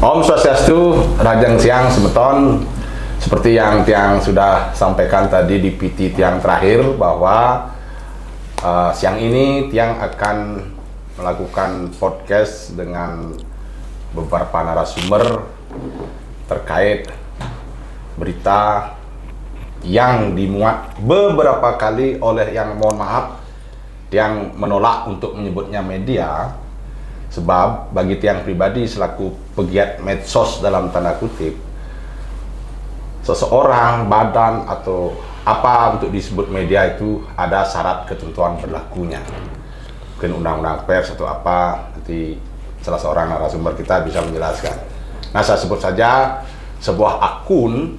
Om Swastiastu, Rajang Siang Semeton. Seperti yang Tiang sudah sampaikan tadi di PT Tiang terakhir bahwa siang ini Tiang akan melakukan podcast dengan beberapa narasumber terkait berita yang dimuat beberapa kali oleh yang mohon maaf Tiang menolak untuk menyebutnya media. Sebab bagi Tiang pribadi selaku pegiat medsos dalam tanda kutip, seseorang, badan atau apa untuk disebut media itu ada syarat ketentuan berlakunya. Mungkin undang-undang pers atau apa, nanti salah seorang narasumber kita bisa menjelaskan. Nah, saya sebut saja sebuah akun,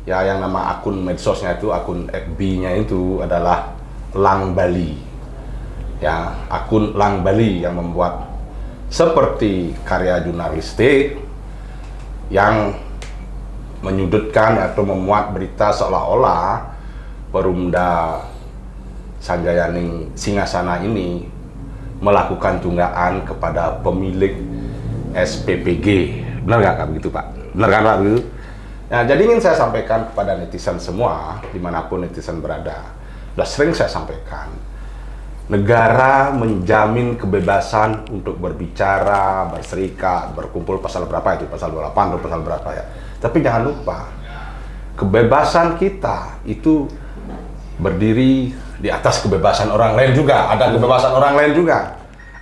ya, yang nama akun medsosnya itu, akun FB-nya itu adalah Lang Bali. Ya, akun Lang Bali yang membuat seperti karya jurnalistik yang menyudutkan atau memuat berita seolah-olah Perumda Sanjayaning Singgasana ini melakukan tunggaan kepada pemilik SPPG. Benar nggak begitu, Pak? Benar kan, Pak? Begitu? Nah, jadi ingin saya sampaikan kepada netizen semua, dimanapun netizen berada. Sudah sering saya sampaikan, negara menjamin kebebasan untuk berbicara, berserikat, berkumpul, pasal berapa itu? Pasal 28 atau pasal berapa ya? Tapi jangan lupa, kebebasan kita itu berdiri di atas kebebasan orang lain juga. Ada kebebasan orang lain juga.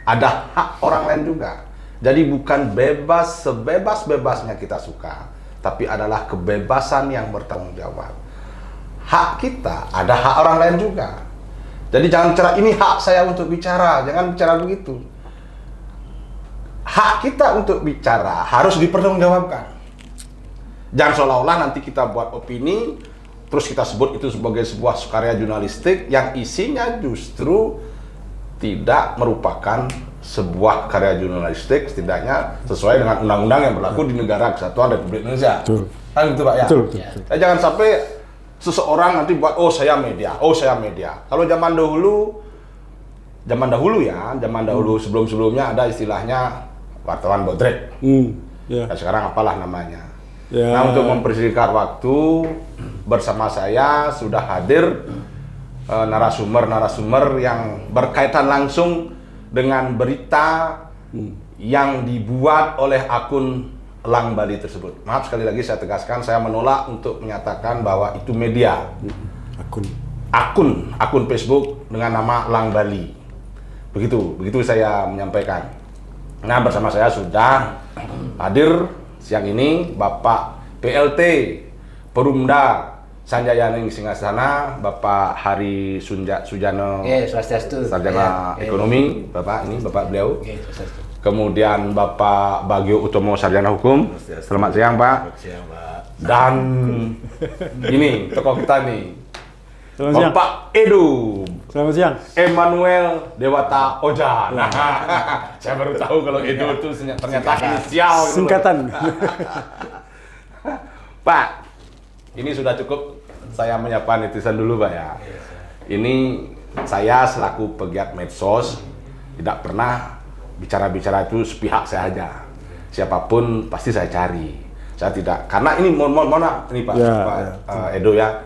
Ada hak orang lain juga. Jadi bukan bebas sebebas-bebasnya kita suka, tapi adalah kebebasan yang bertanggung jawab. Hak kita, ada hak orang lain juga. Jadi jangan bicara ini hak saya untuk bicara, jangan bicara begitu. Hak kita untuk bicara harus dipertanggungjawabkan. Jangan seolah-olah nanti kita buat opini, terus kita sebut itu sebagai sebuah karya jurnalistik yang isinya justru tidak merupakan sebuah karya jurnalistik, setidaknya sesuai dengan undang-undang yang berlaku di negara Kesatuan Republik Indonesia. Betul. Kan gitu, Pak ya? Betul. Jangan sampai seseorang nanti buat saya media. Kalau zaman dahulu sebelum-sebelumnya ada istilahnya wartawan bodrek. Yeah. Nah, sekarang apalah namanya. Yeah. Nah, untuk mempersingkat waktu, bersama saya sudah hadir narasumber yang berkaitan langsung dengan berita yang dibuat oleh akun Lang Bali tersebut. Maaf sekali lagi saya tegaskan, saya menolak untuk menyatakan bahwa itu media. Akun Facebook dengan nama Lang Bali. Begitu saya menyampaikan. Nah, bersama saya sudah hadir siang ini Bapak PLT Perumda Sanjayaning Singgasana, Bapak Hari Sujano, Swastiastu, Sarjana Ekonomi, Bapak ini Bapak beliau. Swastiastu. Kemudian Bapak Bagio Utomo, Sarjana Hukum. Selamat siang, Pak. Selamat siang, Pak. Dan ini tokoh kita nih, Selamat siang. Bapak Edu Selamat siang. Emmanuel Dewata Oja. Nah, saya baru tahu kalau Edu itu ternyata inisial. gitu. Singkatan. Pak, ini sudah cukup saya menyapa netizen dulu, Pak ya. Ini saya selaku pegiat medsos tidak pernah bicara-bicara itu sepihak saya aja. Siapapun pasti saya cari. Saya tidak, karena ini mohon maaf ini Pak, Edo ya.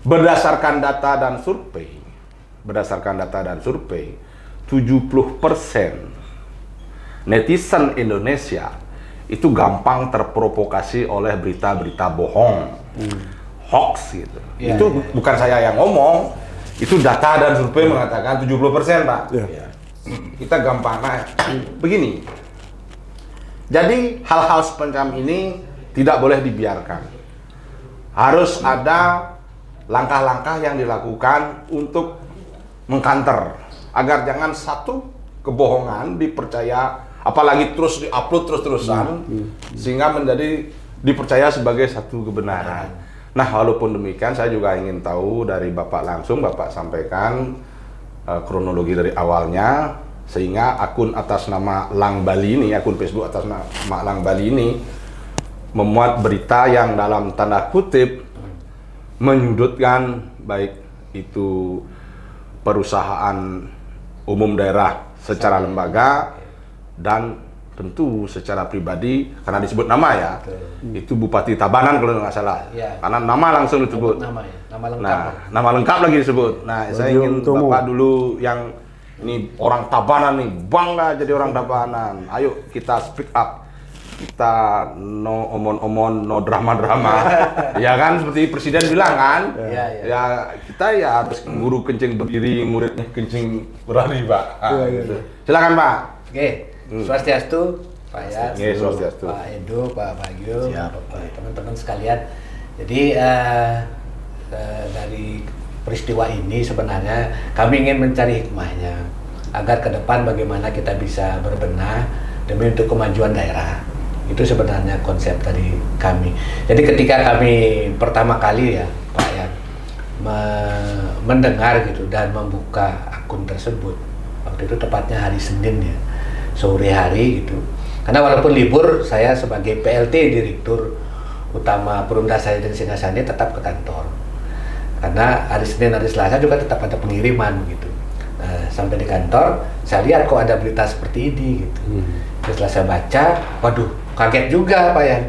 Berdasarkan data dan survei, 70% netizen Indonesia itu gampang terprovokasi oleh berita-berita bohong, hoax gitu. Itu bukan saya yang ngomong, itu data dan survei mengatakan 70%, Pak. Kita gampang. Nah, begini. Jadi hal-hal semacam ini tidak boleh dibiarkan. Harus ada langkah-langkah yang dilakukan untuk mengkanter agar jangan satu kebohongan dipercaya, apalagi terus diupload terus-terusan sehingga menjadi dipercaya sebagai satu kebenaran. Nah, walaupun demikian saya juga ingin tahu dari Bapak langsung, Bapak sampaikan kronologi dari awalnya, sehingga akun atas nama Lang Bali ini, akun Facebook atas nama Lang Bali ini memuat berita yang dalam tanda kutip menyudutkan baik itu perusahaan umum daerah secara lembaga dan tentu secara pribadi karena disebut nama ya, itu Bupati Tabanan kalau nggak salah, karena nama langsung disebut. Nama ya, nama lengkap. Nah, nama lengkap lagi disebut. Nah, saya ingin Bapak dulu yang ini orang Tabanan nih, bangga jadi orang Tabanan. Ayo kita speak up. Kita no omon-omon, no drama-drama. Ya kan seperti presiden bilang kan. Ya kita ya harus guru kencing berdiri, muridnya kencing berlari, Pak. Gitu. Silakan, Pak. Oke. Swastiastu, Pak Yas, Swastiastu. Pak Edo, Pak Bagio, teman-teman sekalian. Jadi dari peristiwa ini sebenarnya kami ingin mencari hikmahnya agar ke depan bagaimana kita bisa berbenah demi untuk kemajuan daerah. Itu sebenarnya konsep dari kami. Jadi ketika kami pertama kali ya Pak Yan mendengar gitu dan membuka akun tersebut, waktu itu tepatnya hari Senin ya, sore hari gitu. Karena walaupun libur, saya sebagai PLT Direktur Utama Perumda Saya dan Singasani tetap ke kantor. Karena hari Senin, hari Selasa juga tetap ada pengiriman gitu. Sampai di kantor, saya lihat kok ada berita seperti ini gitu. Setelah saya baca, waduh, kaget juga Pak Yan.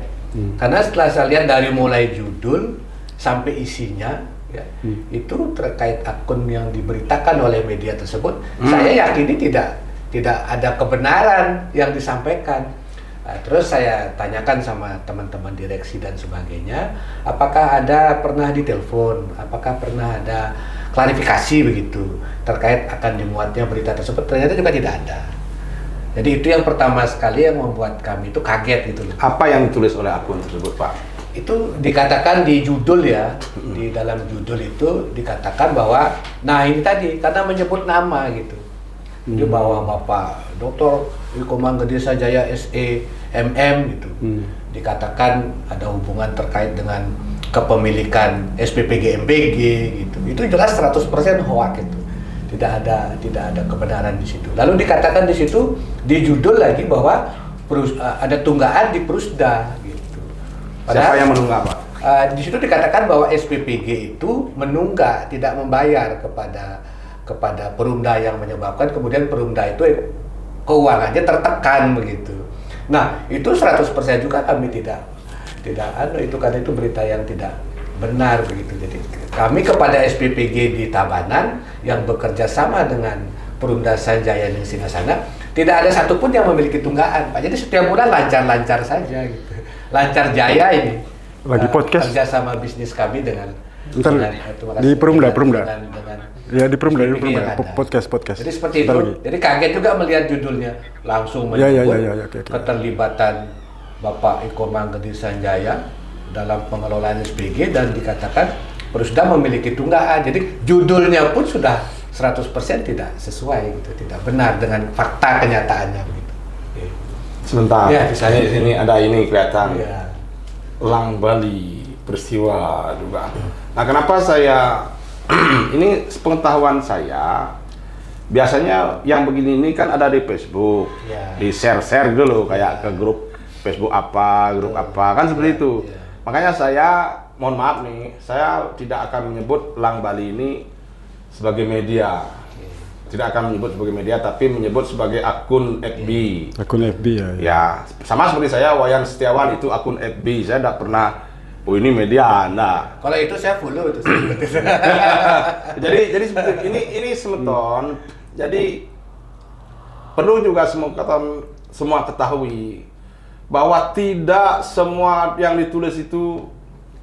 Karena setelah saya lihat dari mulai judul sampai isinya, ya, itu terkait akun yang diberitakan oleh media tersebut, saya yakini tidak ada kebenaran yang disampaikan. Terus saya tanyakan sama teman-teman direksi dan sebagainya, apakah ada pernah ditelepon, apakah pernah ada klarifikasi begitu terkait akan dimuatnya berita tersebut. Ternyata juga tidak ada. Jadi itu yang pertama sekali yang membuat kami itu kaget gitu loh. Apa yang ditulis oleh akun tersebut, Pak? Itu dikatakan di judul ya, di dalam judul itu dikatakan bahwa, nah ini tadi karena menyebut nama gitu. Di bawah Bapak Dr. Iko Manggedesa Jaya SE MM gitu. Dikatakan ada hubungan terkait dengan kepemilikan SPPG MPG gitu. Itu jelas 100% hoak itu. Tidak ada kebenaran di situ. Lalu dikatakan di situ di judul lagi bahwa ada tunggaan di Prusda gitu. Siapa yang menunggak, Pak? Di situ dikatakan bahwa SPPG itu menunggak, tidak membayar kepada Perumda yang menyebabkan kemudian Perumda itu keuangannya tertekan begitu. Nah, itu 100% juga kami tidak itu karena itu berita yang tidak benar begitu. Jadi kami kepada SPPG di Tabanan yang bekerja sama dengan Perumda Sanjaya dan Singasana tidak ada satupun yang memiliki tunggaan, Pak. Jadi setiap bulan lancar-lancar saja gitu. Lancar jaya ini. Lagi podcast. Kerjasama bisnis kami dengan di Perumda. Ya di Perumda podcast. Jadi seperti itu. Jadi kaget juga melihat judulnya langsung menyebut keterlibatan Bapak Iko Manggedesa Jaya dalam pengelolaan SPG dan dikatakan Perusda memiliki tunggaan. Jadi judulnya pun sudah 100% tidak sesuai gitu, tidak benar dengan fakta kenyataannya begitu. Sebentar. Ya, Saya di sini ada ini kelihatan. Ya. Lang Bali peristiwa juga. Nah, kenapa saya ini sepengetahuan saya biasanya yang begini ini kan ada di Facebook, di share dulu kayak ke grup Facebook apa, grup apa, kan seperti itu. Makanya saya mohon maaf nih, saya tidak akan menyebut Lang Bali ini sebagai media. Tidak akan menyebut sebagai media, tapi menyebut sebagai akun FB. Akun FB ya. Ya, sama seperti saya, Wayan Setiawan itu akun FB. Saya tidak pernah, oh ini media, enggak. Kalau itu saya follow itu. jadi seperti ini semeton. Jadi perlu juga semua ketahui bahwa tidak semua yang ditulis itu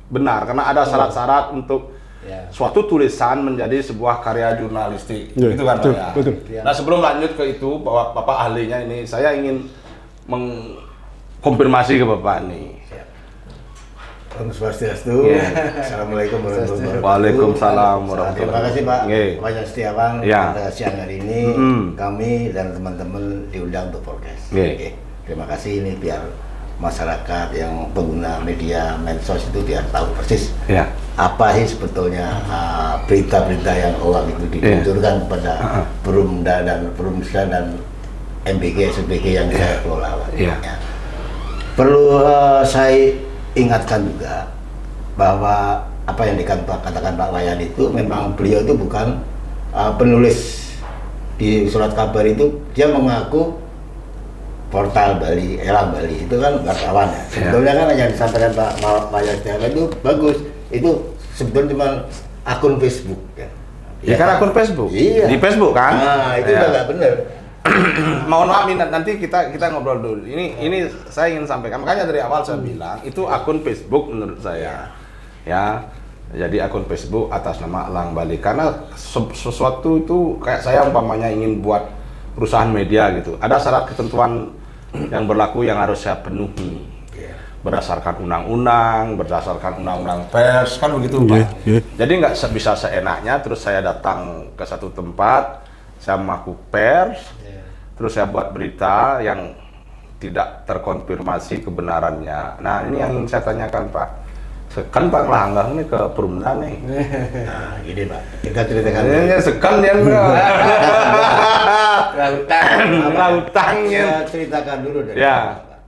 benar, karena ada syarat-syarat untuk suatu tulisan menjadi sebuah karya jurnalistik, gitu kan Pak ya. Betul. Nah, sebelum lanjut ke itu, bahwa Bapak ahlinya ini, saya ingin mengkonfirmasi ke Bapak ini. Om Swastiastu. Assalamualaikum warahmatullahi wabarakatuh. Waalaikumsalam warahmatullahi Terima kasih Pak Wayan Setiawan Ya. pada siang hari ini kami dan teman-teman diundang untuk podcast. Terima kasih ini biar masyarakat yang pengguna media medsos itu biar tahu persis apa sih sebetulnya berita-berita yang hoax itu dituturkan kepada Perumda dan MPG, SPG yang saya kelola. Perlu saya ingatkan juga bahwa apa yang dikatakan Pak Wayan itu memang beliau itu bukan penulis di surat kabar itu. Dia mengaku portal Bali, Elang Bali itu kan wartawan ya. Sebetulnya kan yang disampaikan Pak Wayan Setiawan itu bagus. Itu sebetulnya cuma akun Facebook ya. Ya kan akun Facebook. Iya. Di Facebook kan? Nah, itu udah nggak bener. Mohon maaf nanti kita ngobrol dulu. Ini saya ingin sampaikan. Makanya dari awal saya bilang itu akun Facebook menurut saya. Ya. Jadi akun Facebook atas nama Elang Bali karena sesuatu itu kayak saya umpamanya ingin buat perusahaan media gitu. Ada syarat ketentuan yang berlaku yang harus saya penuhi. Berdasarkan undang-undang, berdasarkan undang-undang pers, kan begitu Pak. Jadi nggak bisa seenaknya terus saya datang ke satu tempat, saya mengaku pers, terus saya buat berita yang tidak terkonfirmasi kebenarannya. Nah ini yang saya tanyakan Pak. Sekan Pak Langgang ini ke Perumda nih. Nah, gini Pak, kita ceritakan. Ini sekan dia lautangnya. Saya ceritakan dulu dari Ya. Pak.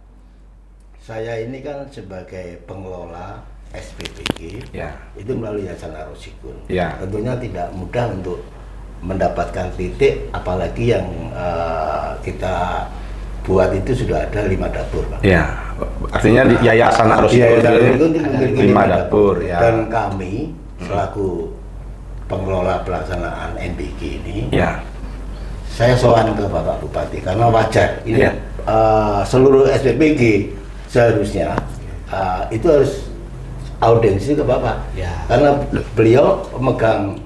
Saya ini kan sebagai pengelola SPPG, Ya. itu melalui Yayasan Arosikun. Ya. Tentunya tidak mudah untuk mendapatkan titik, apalagi yang kita buat itu sudah ada 5 dapur Pak. Ya. Artinya di Yayasan Arosikun itu memiliki 5 dapur ya. Dan kami selaku pengelola pelaksanaan MBG ini, Ya. saya sowan ke Bapak Bupati karena wajar ini Ya. seluruh SPPG seharusnya itu harus audiensi ke Bapak, karena beliau pemegang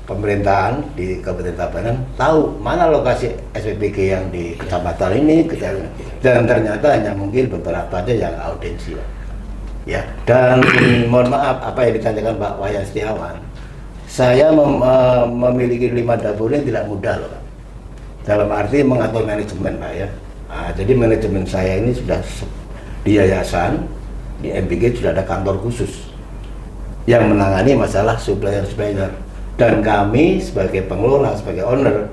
pemerintahan di Kabupaten Tabanan, tahu mana lokasi SPPG yang di kecamatan ini, dan ternyata hanya mungkin beberapa aja yang audiensi, ya. Dan mohon maaf apa yang ditanyakan Pak Wayan Setiawan, saya memiliki 5 dapur ini tidak mudah loh Pak. Dalam arti mengatur manajemen Pak ya. Jadi manajemen saya ini sudah di yayasan, di MBG sudah ada kantor khusus yang menangani masalah supplier. Dan kami sebagai pengelola, sebagai owner,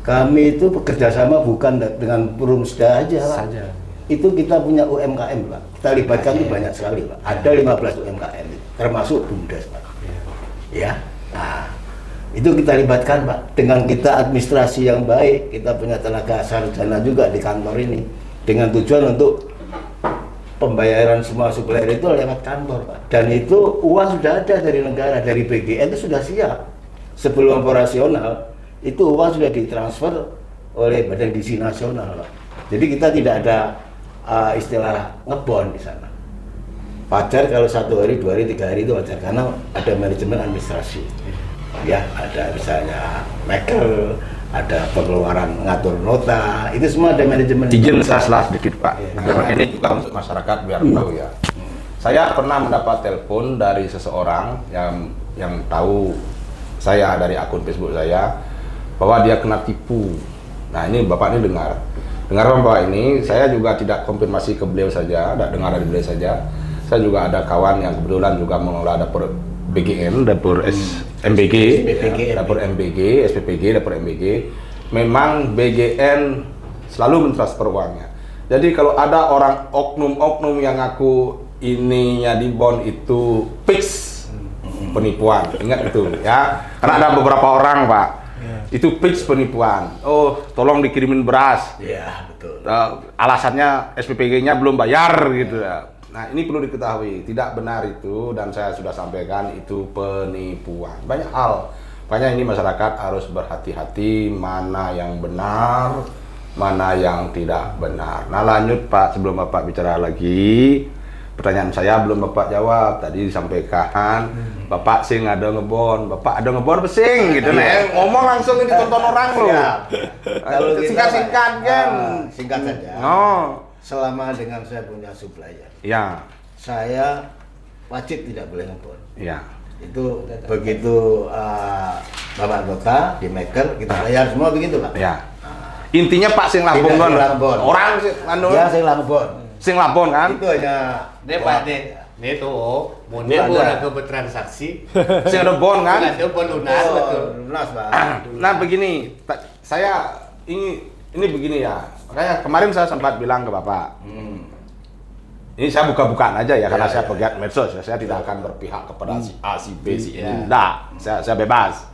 kami itu bekerja sama bukan dengan Perumda aja Pak. Itu kita punya UMKM Pak. Kita libatkan itu banyak sekali Pak. Ada 15 UMKM, termasuk BUMDes Pak. Ya. Nah, itu kita libatkan Pak. Dengan kita administrasi yang baik, kita punya tenaga sarjana juga di kantor ini, dengan tujuan untuk pembayaran semua supplier itu lewat kantor Pak. Dan itu uang sudah ada dari negara, dari BGN itu sudah siap. Sebelum operasional itu uang sudah ditransfer oleh Badan Gizi Nasional Pak. Jadi kita tidak ada istilah ngebon di sana. Wajar kalau 1 hari, 2 hari, 3 hari itu wajar karena ada manajemen administrasi. Ya, ada misalnya maker, ada pengeluaran ngatur nota, itu semua ada manajemen. Izin saya sedikit Pak. Ini juga untuk masyarakat biar tahu ya. Saya pernah mendapat telepon dari seseorang yang tahu saya dari akun Facebook saya bahwa dia kena tipu. Nah ini Bapak ini dengar Bapak ini, saya juga tidak konfirmasi ke beliau saja, tidak dengar dari beliau saja. Saya juga ada kawan yang kebetulan juga mengelola dapur BGN, dapur MBG, dapur MBG, SPPG, dapur MBG. Memang BGN selalu mentransfer uangnya. Jadi kalau ada orang oknum-oknum yang ngaku ininya di bond itu fix penipuan, ingat itu ya. Karena ada beberapa orang Pak, itu fix penipuan. Oh, tolong dikirimin beras. Iya, betul. Alasannya SPPG-nya belum bayar gitu ya. Nah ini perlu diketahui, tidak benar itu, dan saya sudah sampaikan itu penipuan. Banyak hal, makanya ini masyarakat harus berhati-hati mana yang benar, mana yang tidak benar. Nah lanjut Pak, sebelum Bapak bicara lagi, pertanyaan saya belum Bapak jawab. Tadi disampaikan, Bapak sing ada ngebon, Bapak ada ngebon pesing gitu. Nah ngomong langsung ini ditonton orang loh. Kalau singkat-singkat kan. Singkat saja. Oh. Selama dengan saya punya supplier, Ya. saya wajib tidak boleh ngebon. Ya. Itu begitu Bapak Anggota di maker kita bayar semua begitu Pak. Ya. Intinya Pak sing labon Tidak kan. sing labon. Orang sing anu Ya saya ngebon. sing labon kan. Itu hanya Pak ini tuh, mau ada bertransaksi, Sing ada bon kan. ada bon lunas betul. lunas Pak. Nah begini, saya ini begini ya. Makanya kemarin saya sempat bilang ke Bapak. Ini saya buka-bukaan aja ya, karena saya pegiat medsos. Saya tidak akan berpihak kepada si A, si B, si ini. Enggak, saya bebas.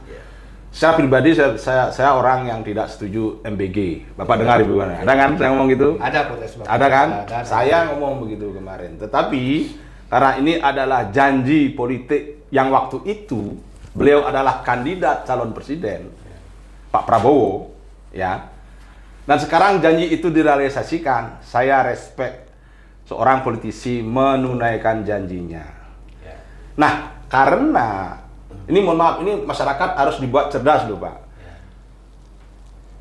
secara pribadi saya orang yang tidak setuju MBG. Bapak dengar Ibu kan? Ada kan saya ngomong gitu? Ada protes Bapak. Ada kan? Ada. Saya ngomong begitu kemarin. Tetapi karena ini adalah janji politik yang waktu itu beliau adalah kandidat calon presiden, Pak Prabowo, ya. Dan sekarang janji itu direalisasikan. Saya respect seorang politisi menunaikan janjinya. Nah, karena ini mohon maaf, ini masyarakat harus dibuat cerdas loh Pak.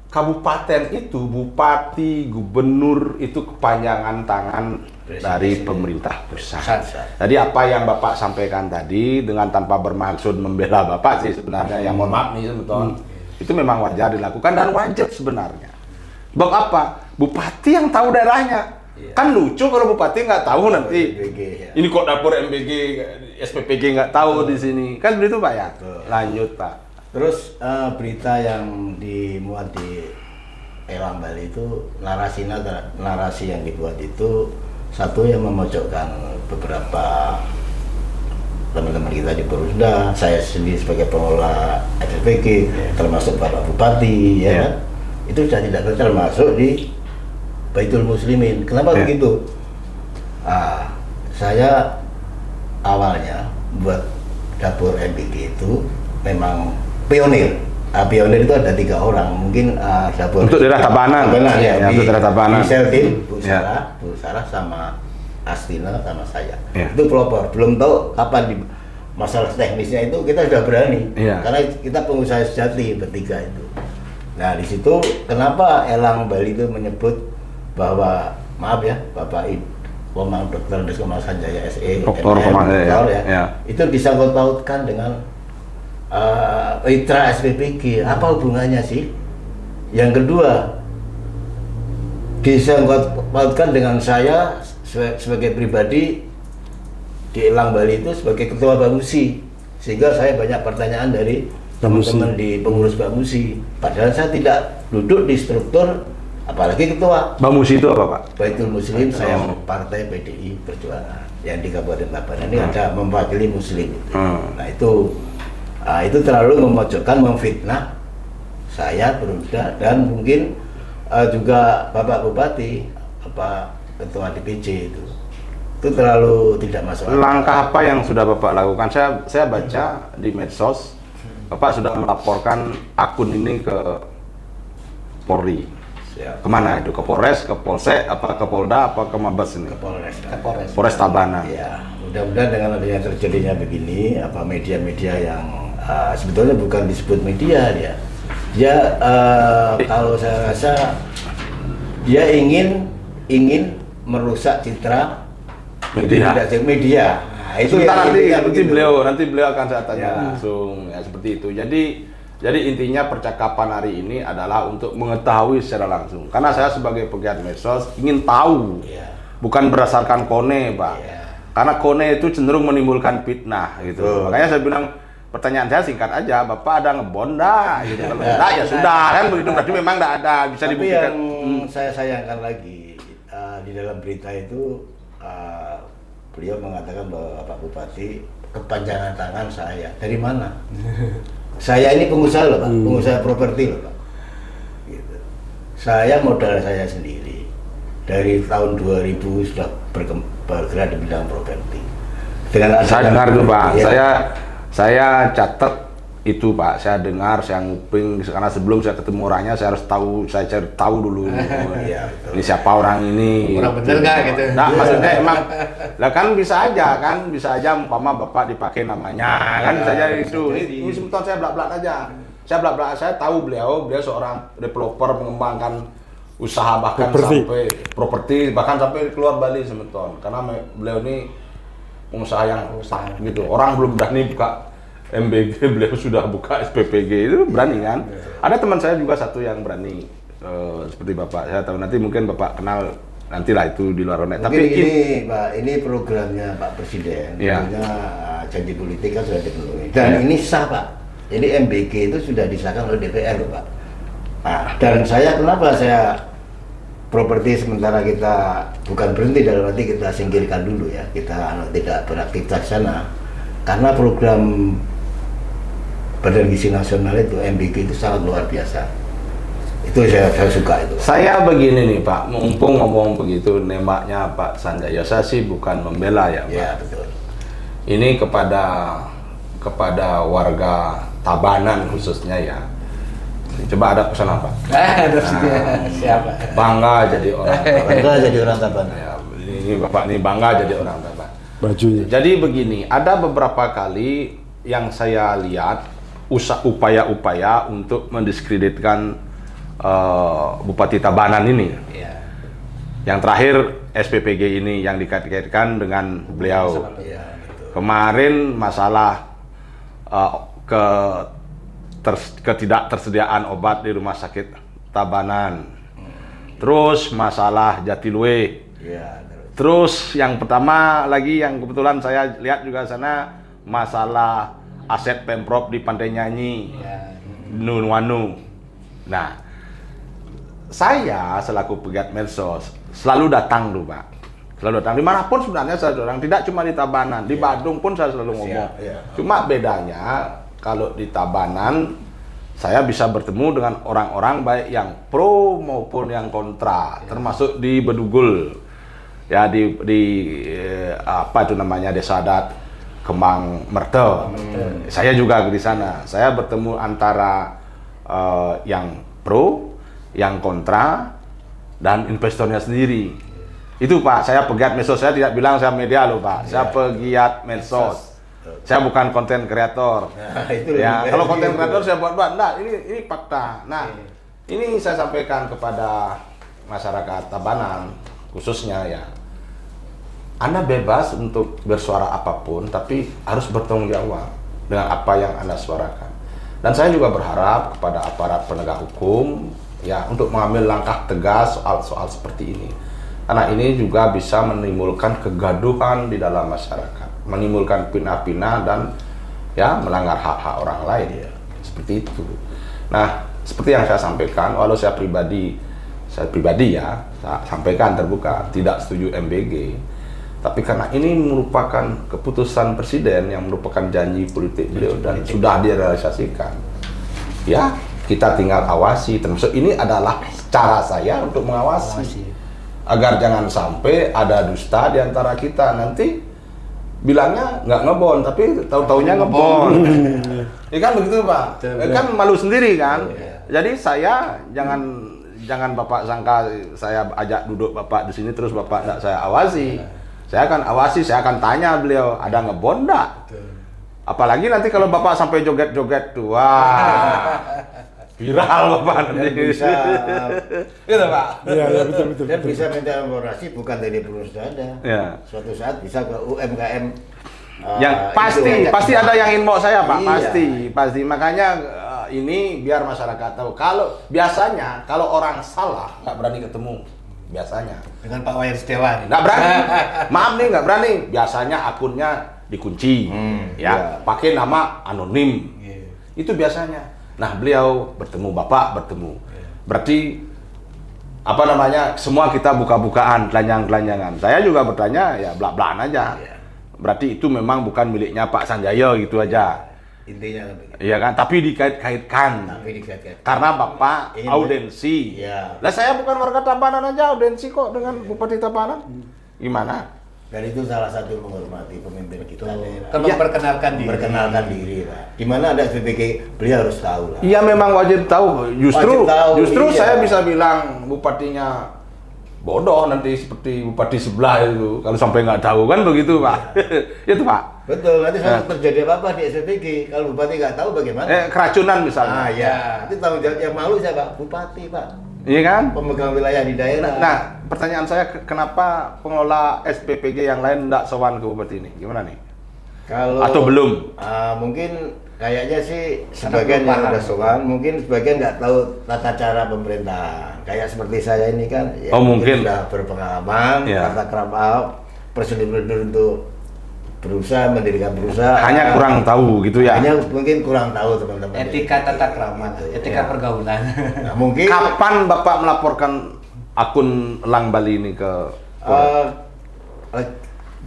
Kabupaten itu, bupati, gubernur itu kepanjangan tangan dari pemerintah pusat. Jadi apa yang Bapak sampaikan tadi dengan tanpa bermaksud membela Bapak sih sebenarnya, yang mohon maaf nih betul. Itu memang wajar dilakukan dan wajar sebenarnya. Sebab apa? Bupati yang tahu daerahnya. Kan lucu kalau bupati nggak tahu nanti. MBG, ya. Ini kok dapur MBG, SPPG nggak tahu di sini. Kan begitu Pak ya? Lanjut Pak. Terus berita yang dimuat di Elang Bali itu narasi yang dibuat itu satu yang memojokkan beberapa teman-teman kita di Perumda, saya sendiri sebagai pengelola SPPG, termasuk Bapak Bupati, ya kan? Itu sudah tidak termasuk di Baitul Muslimin. Kenapa begitu? Saya awalnya buat dapur MBG itu memang pionir. Pionir itu ada 3 orang, mungkin dapur untuk daerah Tabanan. Ya, untuk daerah Tabanan. Di Seltin, Bu Sarah sama Astina sama saya. Itu pelopor. Belum tahu kapan di masalah teknisnya itu kita sudah berani. Karena kita pengusaha sejati bertiga itu. Nah, di situ kenapa Elang Bali itu menyebut bahwa maaf ya, Bapak Komang Dr. Andes Komang Sanjaya SE, Doktor Komang itu disangkut pautkan dengan mitra SPPG. Apa hubungannya sih? Yang kedua, disangkut pautkan dengan saya sebagai pribadi di Elang Bali itu sebagai ketua Bamusi, sehingga saya banyak pertanyaan dari teman-teman di pengurus Bamusi. Padahal saya tidak duduk di struktur, apalagi ketua. Bamusi itu apa Pak? Baitul Muslim saya Partai PDI Perjuangan yang di Kabupaten Tabanan ini ada mewakili Muslim. Nah itu terlalu memojokkan, memfitnah saya Perumda dan mungkin juga Bapak Bupati, Ketua DPC itu terlalu tidak masuk akal. Langkah apa yang sudah Bapak lakukan? Saya baca di medsos Bapak sudah melaporkan akun ini ke Polri. Kemana itu? Ke Polres, ke Polsek, apa ke Polda, apa ke Mabes ini? Ke Polres. Polres Tabanan. Ya, mudah-mudahan dengan adanya terjadinya begini, media-media yang sebetulnya bukan disebut media dia kalau saya rasa dia ingin merusak citra media. Nah, itu nanti beliau akan saya tanya langsung ya seperti itu. Jadi intinya percakapan hari ini adalah untuk mengetahui secara langsung. Karena saya sebagai pegiat medsos ingin tahu, bukan berdasarkan kone Pak. Karena kone itu cenderung menimbulkan fitnah gitu. Makanya saya bilang pertanyaan saya singkat aja, Bapak ada ngebonda gitu. Kalau enggak ya sudah kan begitu. Berarti memang enggak ada, bisa dibuktikan. Yang saya sayangkan lagi di dalam berita itu beliau mengatakan bahwa Pak Bupati kepanjangan tangan saya. Dari mana? Saya ini pengusaha loh Pak, pengusaha properti loh Pak. Gitu. Saya modal saya sendiri dari tahun 2000 sudah bergerak di bidang properti. Saya dengar itu Pak, saya catat itu Pak, saya dengar, saya nguping, karena sebelum saya ketemu orangnya saya harus tahu, saya cari tahu dulu ini siapa orang ini. Orang bener nggak gitu? Nah maksudnya emang, lah kan bisa aja umpama Bapak dipakai namanya, kan bisa aja itu. Ini sebentar saya belak-belak aja. Saya tahu beliau seorang developer mengembangkan usaha bahkan sampai properti, bahkan sampai keluar Bali sebentar. Karena beliau ini pengusaha yang gitu. Orang belum berani buka MBG, beliau sudah buka SPPG, itu berani kan? Ada teman saya juga satu yang berani seperti Bapak. Saya tahu nanti mungkin Bapak kenal nantilah itu di luar net. Tapi ini Pak, ini programnya Pak Presiden, tentunya janji politik kan sudah dipenuhi. Dan ini sah Pak. Jadi MBG itu sudah disahkan oleh DPR loh Pak. Nah, dan kenapa saya properti sementara kita bukan berhenti, dalam arti kita singkirkan dulu ya, kita tidak beraktivitas sana. Karena program Badan Gizi Nasional itu, MBG itu sangat luar biasa. Itu saya suka itu. Saya begini nih Pak, mumpung ngomong begitu, nembaknya Pak Sanjaya, saya sih bukan membela ya Pak. Ya, betul. Ini kepada warga Tabanan khususnya ya. Coba ada pesan apa? Siapa? Bangga jadi orang Tabanan. Bangga jadi orang Tabanan. Ya, ini Bapak ini bangga jadi orang Tabanan. Bajunya. Jadi begini, ada beberapa kali yang saya lihat upaya-upaya untuk mendiskreditkan Bupati Tabanan ini. Ya. Yang terakhir SPPG ini yang dikait-kaitkan dengan beliau. Ya, betul. Kemarin masalah ketidaktersediaan obat di rumah sakit Tabanan. Terus masalah Jatilui. Ya, Terus yang pertama lagi yang kebetulan saya lihat juga sana masalah aset Pemprov di Pantai Nyanyi, Nunuanu. Nah, saya selaku pegiat medsos selalu datang tuh Pak, selalu datang dimanapun sebenarnya saya datang, tidak cuma di Tabanan, di Badung pun saya selalu ngomong. Cuma bedanya kalau di Tabanan saya bisa bertemu dengan orang-orang baik yang pro maupun yang kontra, termasuk di Bedugul, ya di apa itu namanya Desa Adat Kembang Merte. Saya juga di sana. Saya bertemu antara yang pro, yang kontra, dan investornya sendiri. Itu Pak, saya pegiat medsos. Saya tidak bilang saya media loh Pak. Saya pegiat medsos. Saya bukan konten kreator. Ya, kalau konten kreator saya buat-buat. Nah, ini fakta. Nah, ini saya sampaikan kepada masyarakat Tabanan khususnya ya. Anda bebas untuk bersuara apapun, tapi harus bertanggung jawab dengan apa yang Anda suarakan. Dan saya juga berharap kepada aparat penegak hukum ya untuk mengambil langkah tegas soal seperti ini. Karena ini juga bisa menimbulkan kegaduhan di dalam masyarakat, menimbulkan pindah-pindah dan ya melanggar hak-hak orang lain ya. Seperti itu. Nah, seperti yang saya sampaikan, walau saya pribadi ya, saya sampaikan terbuka tidak setuju MBG. Tapi karena ini merupakan keputusan presiden yang merupakan janji politik beliau dan sudah direalisasikan, ya kita tinggal awasi. Termasuk ini adalah cara saya untuk mengawasi agar jangan sampai ada dusta di antara kita. Nanti bilangnya nggak ngebon, tapi tahu-taunya ngebon. Ya kan begitu Pak. Kan malu sendiri kan. Jadi saya jangan Bapak sangka saya ajak duduk Bapak di sini terus Bapak nggak saya awasi. Saya akan awasi, saya akan tanya beliau, ada ngebon enggak? Apalagi nanti kalau Bapak sampai joget-joget tuh, wah, viral Bapak nanti. Bisa, gitu Pak. Iya, betul. Dan bisa minta elaborasi bukan dari perusahaan saja. Ya. Suatu saat bisa ke UMKM. Yang pasti ada yang inbox saya Pak, Iya. pasti. Makanya ini biar masyarakat tahu. Kalau biasanya kalau orang salah nggak berani ketemu. Biasanya Dengan Pak Wayan Setiawan. nggak berani, maaf nih nggak berani. Biasanya akunnya dikunci, ya pakai nama anonim. Itu biasanya. Nah beliau bertemu, Bapak bertemu. Berarti apa namanya? Semua kita buka-bukaan, telanjang-telanjangan. Saya juga bertanya ya belak-belakan aja. Berarti itu memang bukan miliknya Pak Sanjaya gitu aja. Intinya begitu. Iya kan, tapi dikait-kaitkan. Karena Bapak audensi. Iya. Lah saya bukan warga Tabanan aja audensi kok dengan Bupati Tabanan. Gimana? Dan itu salah satu menghormati pemimpin kita daerah. Kalau memperkenalkan diri. Memperkenalkan diri Pak. Gimana ada SPPG, beliau harus tahu lah. Iya memang wajib tahu. Justru iya. saya bisa bilang bupatinya bodoh nanti seperti bupati sebelah itu kalau sampai nggak tahu kan begitu Pak. Itu Pak. Betul, nanti kalau terjadi apa-apa di SPPG, kalau bupati nggak tahu bagaimana? Keracunan misalnya. Ya, itu tanggung jawab yang malu siapa? Bupati Pak. Iya kan? Pemegang wilayah di daerah. Nah, pertanyaan saya kenapa pengelola SPPG yang lain nggak sowan ke bupati ini? Gimana nih? Atau belum? Mungkin kayaknya sih sebagian yang udah sowan, mungkin sebagian nggak tahu tata cara pemerintahan. Kayak seperti saya ini kan, ya mungkin sudah berpengalaman, tata krama prosedur untuk berusaha mendirikan perusahaan. Hanya kurang tahu gitu ya? Hanya mungkin kurang tahu teman-teman. Etika tata krama, etika pergaulan. Nah, mungkin. Kapan Bapak melaporkan akun Elang Bali ini ke?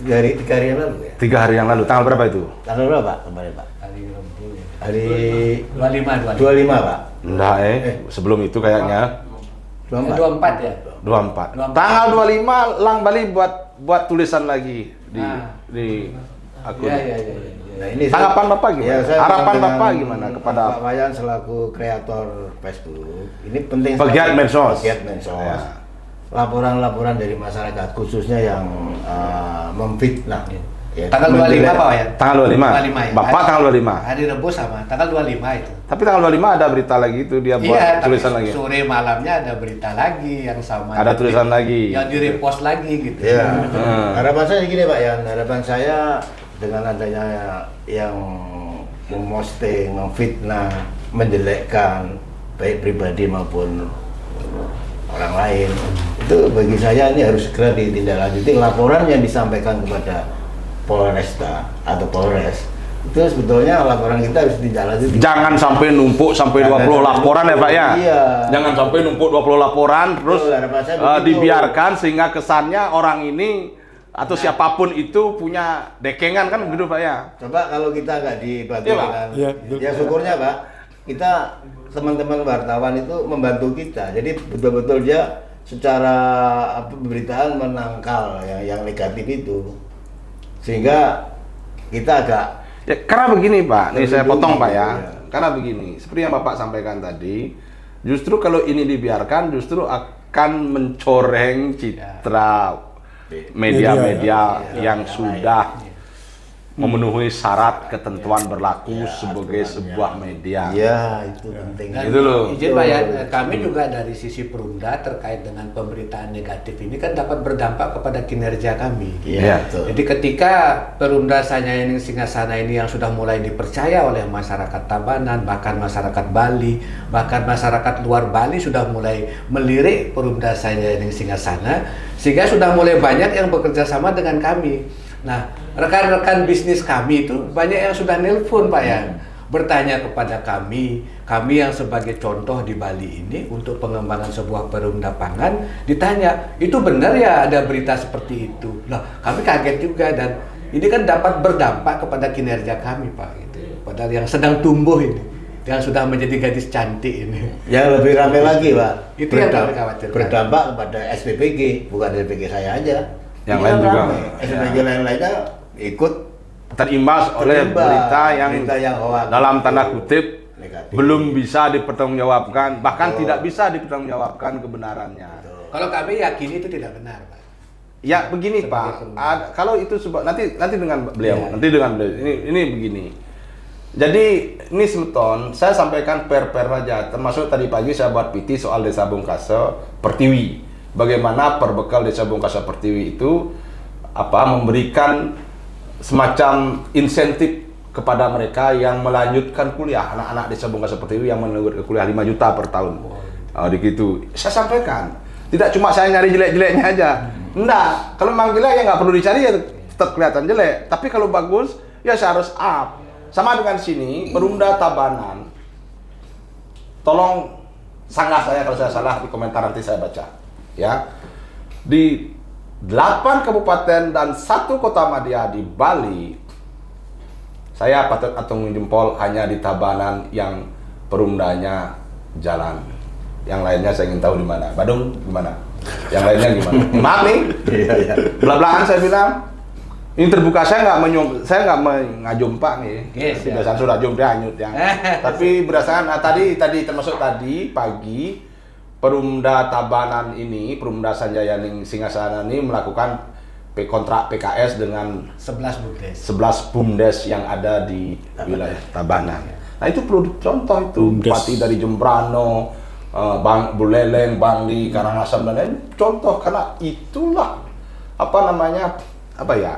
3 hari yang lalu ya. 3 hari yang lalu. Tanggal berapa itu? Tanggal berapa kemarin Pak? Hari Rabu ya. Hari 25 Pak. Enggak sebelum itu kayaknya 24 ya. 24. Tanggal 25 Lang Bali buat tulisan lagi di akun. Iya. Nah, ini Tanggapan Bapak gimana? Ya, saya Harapan dengan Bapak gimana kepada Pak Wayan selaku kreator Facebook? Ini penting pegiat medsos. Pegiat medsos. Ya. Laporan-laporan dari masyarakat khususnya yang memfitnah. Ya, Tanggal 25 Pak Wayan. Tanggal 25. 25 ya. Bapak tanggal 25. Hari Rabu sama, tanggal 25 itu. Tapi tanggal 25 ada berita lagi itu dia buat Iya, tulisan tapi lagi. sore malamnya ada berita lagi yang sama. Ada tulisan lagi. Yang di-repost lagi gitu. Ya. Harapan saya gini Pak Yan, harapan saya dengan adanya yang memposting, memfitnah, menjelekkan baik pribadi maupun orang lain, itu bagi saya ini harus segera ditindaklanjuti. Laporan yang disampaikan kepada Polresta atau Polres itu sebetulnya laporan kita harus ditindaklanjuti. Jangan sampai numpuk sampai 20 laporan ya Pak ya. Iya. Jangan sampai numpuk 20 laporan terus harapan saya begitu. dibiarkan sehingga kesannya orang ini atau siapapun itu punya dekengan kan begitu Pak ya. Coba kalau kita nggak dibantu Iya, Pak. dengan, Iya, ya syukurnya Pak, kita teman-teman wartawan itu membantu kita. Jadi betul-betul dia secara pemberitaan menangkal yang negatif itu, sehingga kita agak Ya, karena begini Pak, nih saya potong Pak ya. Iya. Karena begini, seperti yang Bapak sampaikan tadi, justru kalau ini dibiarkan justru akan mencoreng citra media-media yang sudah memenuhi syarat ketentuan berlaku sebagai sebuah media. ya itu penting. Dan Itu loh. izin Pak ya, kami juga dari sisi Perumda terkait dengan pemberitaan negatif ini kan dapat berdampak kepada kinerja kami. Iya. Betul. Jadi ketika Perumda Sanjaya Singgasana ini yang sudah mulai dipercaya oleh masyarakat Tabanan, bahkan masyarakat Bali, bahkan masyarakat luar Bali sudah mulai melirik Perumda Sanjaya Singgasana, sehingga sudah mulai banyak yang bekerja sama dengan kami. Nah, rekan-rekan bisnis kami itu banyak yang sudah nelpon Pak ya, bertanya kepada kami yang sebagai contoh di Bali ini untuk pengembangan sebuah perumda pangan, ditanya, itu benar ya ada berita seperti itu? Lah, kami kaget juga dan ini kan dapat berdampak kepada kinerja kami Pak, gitu. Padahal yang sedang tumbuh ini, yang sudah menjadi gadis cantik ini. Yang lebih ramai lagi Pak, Itu yang kami khawatirkan. berdampak kepada SPPG, bukan SPPG saya aja. Yang Ini lain kan juga. ramai. SPPG lain-lainnya ikut Terimbas oleh berita yang hoax. dalam tanda kutip Negatif. belum bisa dipertanggungjawabkan, bahkan tidak bisa dipertanggungjawabkan kebenarannya. Kalau kami yakini itu tidak benar Pak. Ya begini Sebagai Pak, pembuat. kalau itu nanti dengan beliau, Ya. nanti dengan beliau. Ini begini. Jadi ini Semeton, saya sampaikan per saja. Termasuk tadi pagi saya buat PT soal Desa Bungkasa Pertiwi. Bagaimana perbekal Desa Bungkasa Pertiwi itu memberikan semacam insentif kepada mereka yang melanjutkan kuliah, anak-anak Desa Bungkasa Pertiwi yang melanjutkan ke kuliah 5 juta per tahun. Begitu. Saya sampaikan. Tidak cuma saya nyari jelek-jeleknya aja. Enggak, kalau memang jelek ya nggak perlu dicari ya tetap kelihatan jelek. Tapi kalau bagus ya saya harus up. Sama dengan sini, Perumda Tabanan. Tolong sanggah saya kalau saya salah di komentar nanti saya baca. Ya. Di 8 kabupaten dan 1 kota madya di Bali, saya patut acung jempol hanya di Tabanan yang perumdanya jalan. Yang lainnya saya ingin tahu di mana. Badung gimana? Yang lainnya gimana? Maaf nih. Belak-belakan saya bilang. Ini terbuka, saya nggak mengajumpa nih. Yes, ya. Biasanya sudah jumpa hanyut ya. Tapi berdasarkan tadi termasuk tadi pagi Perumda Tabanan ini, Perumda Sanjaya Singgasana ini melakukan kontrak PKS dengan 11 bumdes. 11 bumdes yang ada di wilayah Tabanan. Nah itu perlu contoh itu, Bumdes. Bupati dari Jembrano, Bang Buleleng, Bangli, Karangasem dan lain contoh karena itulah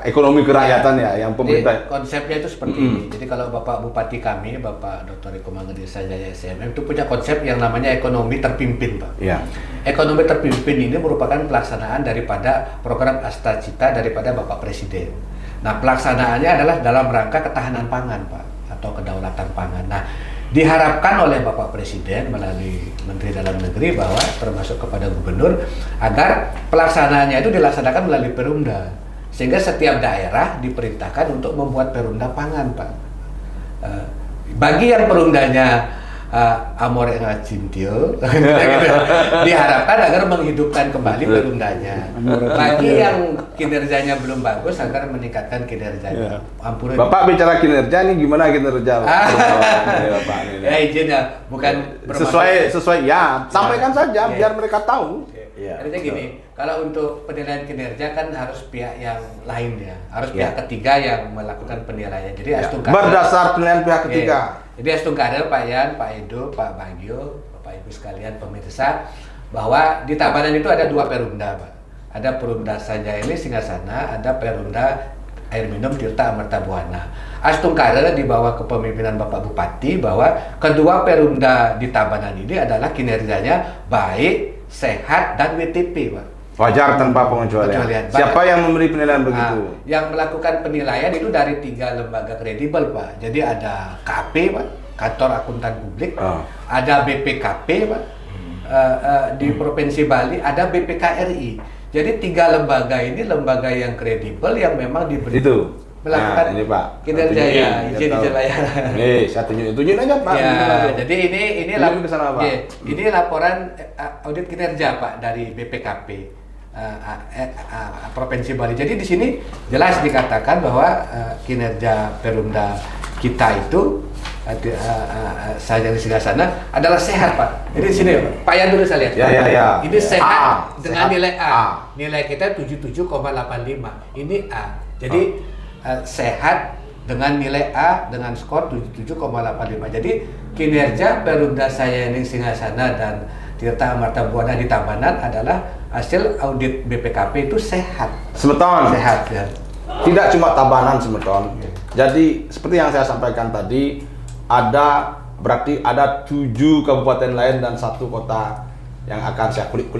ekonomi kerakyatan ya yang pemerintah. Jadi, konsepnya itu seperti ini. Jadi kalau Bapak Bupati kami, Bapak Dr. Eko Manggede Sanjaya SMM itu punya konsep yang namanya ekonomi terpimpin, Pak. Ya. Ekonomi terpimpin ini merupakan pelaksanaan daripada program Astacita daripada Bapak Presiden. Nah, pelaksanaannya adalah dalam rangka ketahanan pangan, Pak, atau kedaulatan pangan. Nah, diharapkan oleh Bapak Presiden melalui Menteri Dalam Negeri bahwa termasuk kepada Gubernur agar pelaksanaannya itu dilaksanakan melalui Perumda. Sehingga setiap daerah diperintahkan untuk membuat perumda pangan, Pak. Bagi yang perumdanya Amore Ngacintio, diharapkan agar menghidupkan kembali perumdanya. Bagi yang kinerjanya belum bagus agar meningkatkan kinerjanya. Ampun. Bapak bicara kinerja nih, gimana kinerja? Bapak ini. Ya izin ya, bukan sesuai ya, sampaikan saja biar mereka tahu. Artinya gini, kalau untuk penilaian kinerja kan harus pihak yang lain ya, harus pihak ketiga yang melakukan penilaian. Jadi Astungkada berdasar penilaian pihak ketiga. Jadi Astungkada, Pak Yan, Pak Edo, Pak Bagio, Bapak Ibu sekalian pemirsa, bahwa di Tabanan itu ada 2 perumda, Pak. Ada Perumda Sanjaya ini Singgasana, ada Perumda Air Minum Tirta Amerta Buana. Astungkada di bawah kepemimpinan Bapak Bupati bahwa kedua perumda di Tabanan ini adalah kinerjanya baik, sehat, dan WTP, Pak. Wajar tanpa pengecualian. Siapa yang memberi penilaian begitu? Yang melakukan penilaian itu dari 3 lembaga kredibel, Pak. Jadi ada KP, Pak, Kantor Akuntan Publik, ada BPKP, Pak, di Provinsi Bali, ada BPKRI. Jadi 3 lembaga ini lembaga yang kredibel yang memang diberi melakukan ini Pak kinerja ya, izin layanan. Nih, saya tunjukin aja Pak. Ya, jadi ini laporan audit kinerja Pak dari BPKP Provinsi Bali. Jadi di sini jelas dikatakan bahwa kinerja perumda kita itu Sanjaya Singgasana adalah sehat, Pak. Jadi di sini Pak Yan dulu saya lihat. Ya. Ini sehat dengan nilai A. Nilai kita 77,85. Ini A. Jadi sehat dengan nilai A dengan skor 77,85. Jadi kinerja perumda Sanjaya Singgasana dan Tirta Amerta Buana di Tabanan adalah hasil audit BPKP itu sehat. Semeton. Sehat. Ya. Tidak cuma Tabanan, Semeton. Jadi seperti yang saya sampaikan tadi, berarti ada 7 kabupaten lain dan 1 kota yang akan saya kulik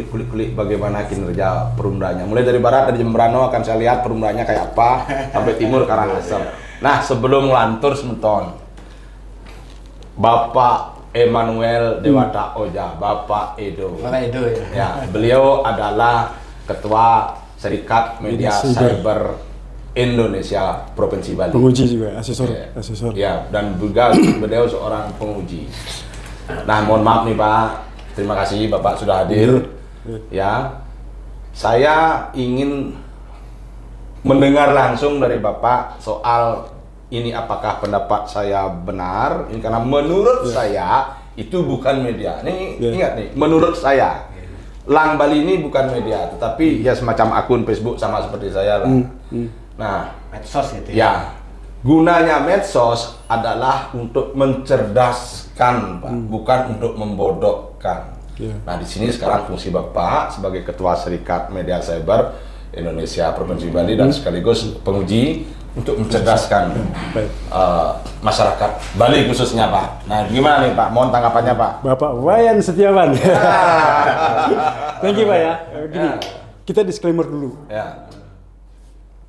bagaimana kinerja perumdanya. Mulai dari barat, dari Jembrano akan saya lihat perumdanya kayak apa, sampai timur Karangasem. Nah, sebelum ngelantur Semeton, Bapak Emmanuel Dewata Oja, Bapak Edo. Ya, beliau adalah Ketua Serikat Media Cyber Indonesia Provinsi Bali. Penguji juga, asesor. Ya, dan juga beliau seorang penguji. Nah, mohon maaf nih Pak, terima kasih Bapak sudah hadir. Ya, saya ingin mendengar langsung dari Bapak soal ini apakah pendapat saya benar? Ini karena menurut saya itu bukan media. Ini ingat nih, menurut saya Lang Bali ini bukan media, tetapi ya semacam akun Facebook sama seperti saya lah. Nah, medsos gitu ya. Gunanya medsos adalah untuk mencerdaskan, Pak, bukan untuk membodohkan. Nah, di sini sekarang fungsi Bapak sebagai Ketua Serikat Media Cyber Indonesia Provinsi Bali dan sekaligus penguji untuk mencerdaskan masyarakat Bali khususnya, Pak. Nah, gimana nih Pak? Mohon tanggapannya, Pak. Bapak Wayan Setiawan. Thank you, Pak ya. Gini, kita disclaimer dulu.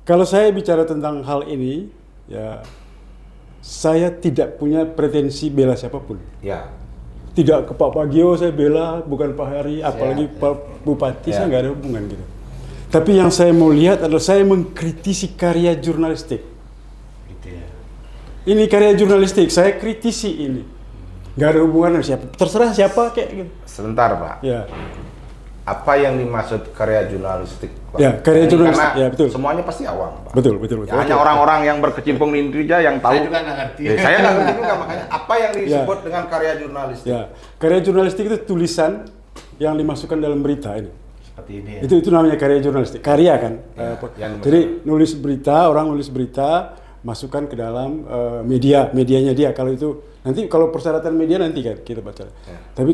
Kalau saya bicara tentang hal ini, ya saya tidak punya pretensi bela siapapun. Tidak ke Pak Bagio saya bela, bukan Pak Hari, apalagi Pak Bupati, saya nggak ada hubungan gitu. Tapi yang saya mau lihat adalah saya mengkritisi karya jurnalistik. Ini karya jurnalistik, saya kritisi ini. Nggak ada hubungan dengan siapa, terserah siapa kayak gitu. Sebentar Pak. Apa yang dimaksud karya jurnalistik, Pak? Ya, karya jurnalistik, ya betul. Semuanya pasti awam, Pak. Betul. Ya, hanya orang-orang yang berkecimpung di Indonesia yang tahu. Saya juga nggak ngerti. Saya nggak ngerti juga, makanya apa yang disebut dengan karya jurnalistik? Karya jurnalistik itu tulisan yang dimasukkan dalam berita ini. Seperti ini ya. Itu namanya karya jurnalistik. Karya kan. Jadi nulis berita, orang nulis berita, masukkan ke dalam medianya dia. Kalau itu nanti kalau persyaratan media nanti kan kita baca. Tapi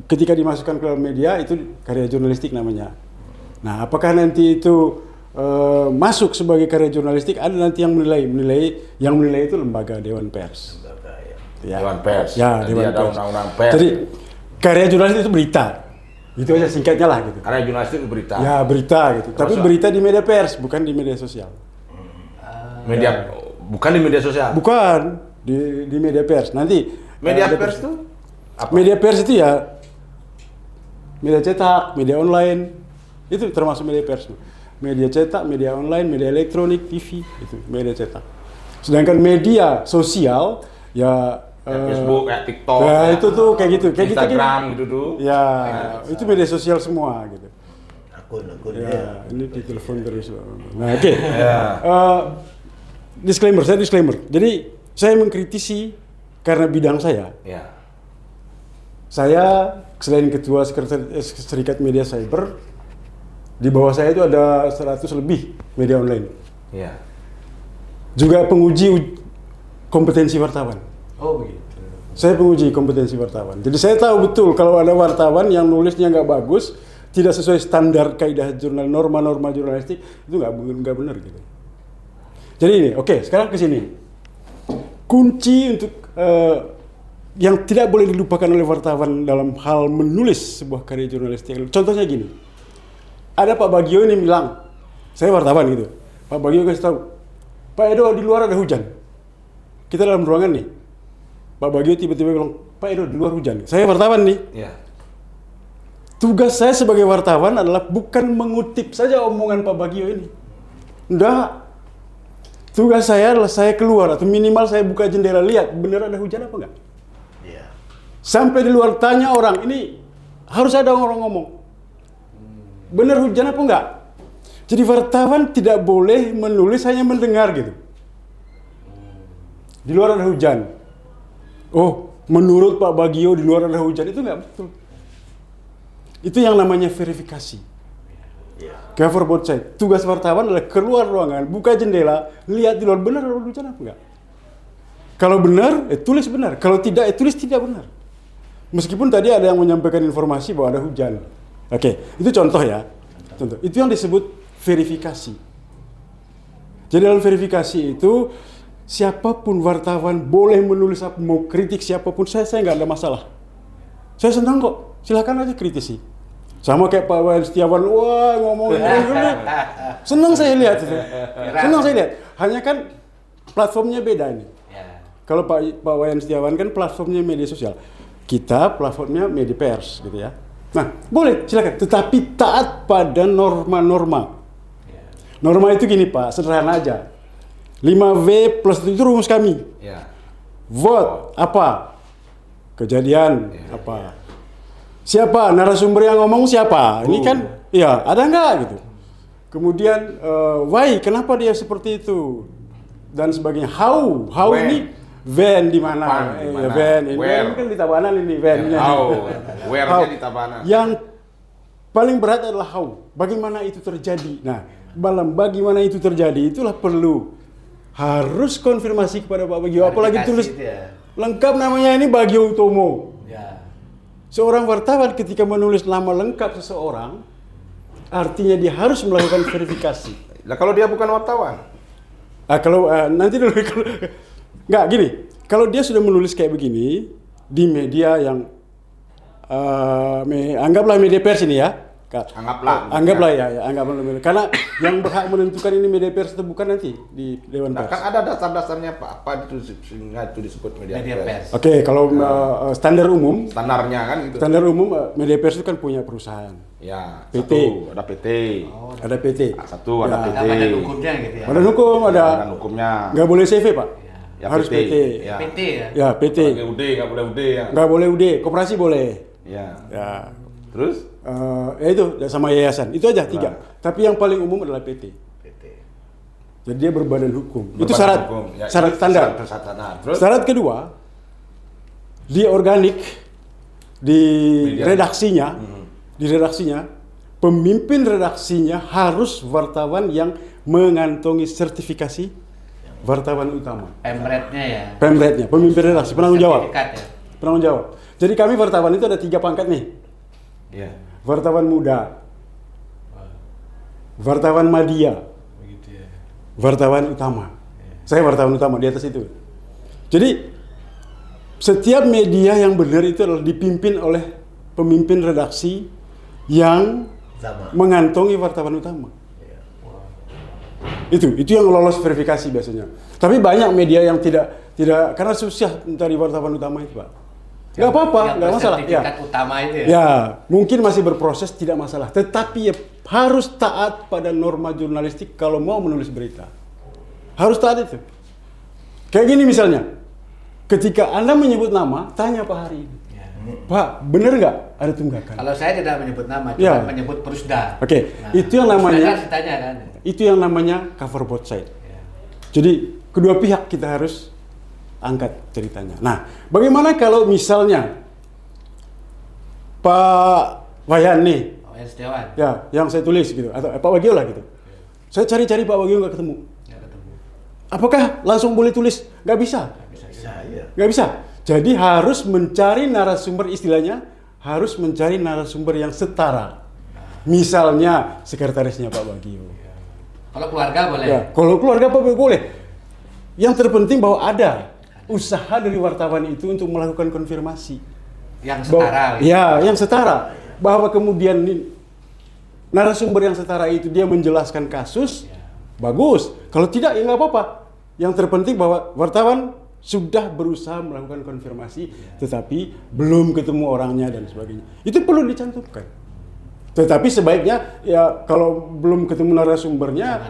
ketika dimasukkan ke dalam media itu karya jurnalistik namanya. Nah, apakah nanti itu masuk sebagai karya jurnalistik? Ada nanti yang menilai itu lembaga Dewan Pers. Dewan Pers. Ya, Dewan ada Pers. undang-undang pers. Jadi karya jurnalistik itu berita. Itu aja singkatnya lah gitu. Karya jurnalistik itu berita. Ya, berita gitu. Terus, tapi berita di media pers, bukan di media sosial. Bukan di media sosial. Bukan di media pers. Nanti media pers itu apa? Media pers itu ya media cetak, media online. Itu termasuk media pers. media cetak, media online, media elektronik, TV, itu media cetak. Sedangkan media sosial ya Facebook, TikTok, ya itu tuh kayak gitu, Instagram gitu tuh. Ya, itu media sosial semua gitu. Akun ya. Ini di telepon terus. Nah, oke. Disclaimer. Jadi saya mengkritisi karena bidang saya. Ya. Saya selain ketua Serikat Media Cyber, di bawah saya itu ada 100 lebih media online. Ya. Juga penguji kompetensi wartawan. Oh begitu. Saya penguji kompetensi wartawan. Jadi saya tahu betul kalau ada wartawan yang nulisnya nggak bagus, tidak sesuai standar kaidah jurnal, norma-norma jurnalistik, itu nggak benar gitu. Jadi ini, oke, sekarang ke sini. Kunci untuk yang tidak boleh dilupakan oleh wartawan dalam hal menulis sebuah karya jurnalistik. Contohnya gini, ada Pak Bagio ini bilang, saya wartawan gitu. Pak Bagio kasih tahu, Pak Edo di luar ada hujan. Kita dalam ruangan nih. Pak Bagio tiba-tiba bilang, Pak Edo di luar hujan. Saya wartawan nih. Ya. Tugas saya sebagai wartawan adalah bukan mengutip saja omongan Pak Bagio ini. Enggak. Tugas saya adalah saya keluar atau minimal saya buka jendela lihat benar ada hujan apa enggak. Iya. Sampai di luar tanya orang, ini harus ada orang ngomong. Benar hujan apa enggak? Jadi wartawan tidak boleh menulis hanya mendengar gitu. Di luar ada hujan. Oh, menurut Pak Bagio di luar ada hujan, itu nggak betul. Itu yang namanya verifikasi. Cover both side. Tugas wartawan adalah keluar ruangan, buka jendela, lihat di luar benar ada hujan apa enggak. Kalau benar, tulis benar. Kalau tidak, tulis tidak benar. Meskipun tadi ada yang menyampaikan informasi bahwa ada hujan. Oke, itu contoh ya. Contoh. Itu yang disebut verifikasi. Jadi dalam verifikasi itu siapapun wartawan boleh menulis apa, mau kritik siapapun, saya nggak ada masalah. Saya senang kok, silakan aja kritisi. Sama kayak Pak Wayan Setiawan, wah ngomong senang saya lihat itu. Senang saya lihat. Hanya kan platformnya beda ini. Kalau Pak Wayan Setiawan kan platformnya media sosial, kita platformnya media pers gitu ya. Nah boleh silakan, tetapi taat pada norma-norma. Norma itu gini Pak, sederhana aja. 5V plus itu rumus kami. Ya. Vote apa? Kejadian apa? Siapa narasumber yang ngomong siapa? Ini kan ya ada nggak gitu. Kemudian why kenapa dia seperti itu dan sebagainya. How ini van di mana? Van ini kan di Tabanan ini vannya. Where-nya di Tabanan. Yang paling berat adalah how. Bagaimana itu terjadi? Nah, bagaimana itu terjadi itulah perlu harus konfirmasi kepada Pak Bagio. Apalagi tulis lengkap namanya ini Bagio Utomo. Seorang wartawan ketika menulis nama lengkap seseorang, artinya dia harus melakukan verifikasi. Nah kalau dia bukan wartawan? Kalau nanti dulu, nggak gini. Kalau dia sudah menulis kayak begini di media yang anggaplah media pers ini ya. Anggaplah ya, anggaplah. Karena yang berhak menentukan ini media pers itu bukan nanti di Dewan Pers. Kan ada dasar-dasarnya Pak, apa itu sehingga itu disebut media pers. Oke, kalau standar umum. Standarnya kan gitu. Standar umum media pers itu kan punya perusahaan. Ya. PT. Ada PT. Ada PT. Satu ada PT. Ada hukumnya gitu ya. Ada hukum, ada. Hukumnya. Nggak boleh CV Pak. Ya, harus PT. Ya. PT ya. Ya PT. Nggak boleh UD ya. Nggak boleh UD. Koperasi boleh. Ya. Terus? Ya itu sama yayasan. Itu aja 3. Tapi yang paling umum adalah PT. Jadi dia berbadan hukum. Itu syarat hukum. Ya, syarat standar. Terus? Syarat kedua, di organik, di redaksinya, pemimpin redaksinya harus wartawan yang mengantongi sertifikasi wartawan utama. Pemretnya ya. Pemretnya, pemimpin redaksi, penanggung jawab. Ya? Penanggung jawab. Jadi kami wartawan itu ada 3 pangkat nih. Ya. Wartawan muda, wartawan media, wartawan utama. Saya wartawan utama di atas itu. Jadi setiap media yang benar itu adalah dipimpin oleh pemimpin redaksi yang mengantongi wartawan utama. Itu yang lolos verifikasi biasanya. Tapi banyak media yang tidak karena susah mencari wartawan utama itu Pak. Nggak apa-apa, nggak masalah. Sertifikat utama itu ya. Ya, mungkin masih berproses tidak masalah. Tetapi ya harus taat pada norma jurnalistik kalau mau menulis berita. Harus taat itu. Kayak gini misalnya, ketika Anda menyebut nama, tanya Pak Hari ini. Pak, bener nggak ada tunggakan? Kalau saya tidak menyebut nama, cuma menyebut Perusda. Oke, itu yang namanya. Ditanya kan. Itu yang namanya cover both side. Jadi kedua pihak kita harus angkat ceritanya. Nah, bagaimana kalau misalnya Pak Wayan nih, Wayan Setiawan, ya, yang saya tulis gitu, atau Pak Wagio lah gitu. Saya cari-cari Pak Wagio nggak ketemu. Apakah langsung boleh tulis? Nggak bisa. Nggak bisa. Jadi harus mencari narasumber, istilahnya harus mencari narasumber yang setara. Misalnya sekretarisnya Pak Wagio. Kalau keluarga boleh. Ya, kalau keluarga Pak Wagio boleh. Yang terpenting bahwa ada usaha dari wartawan itu untuk melakukan konfirmasi. Yang setara. Ya, yang setara. Bahwa kemudian narasumber yang setara itu dia menjelaskan kasus, bagus. Kalau tidak ya nggak apa-apa. Yang terpenting bahwa wartawan sudah berusaha melakukan konfirmasi, tetapi belum ketemu orangnya dan sebagainya. Itu perlu dicantumkan. Tetapi sebaiknya ya kalau belum ketemu narasumbernya,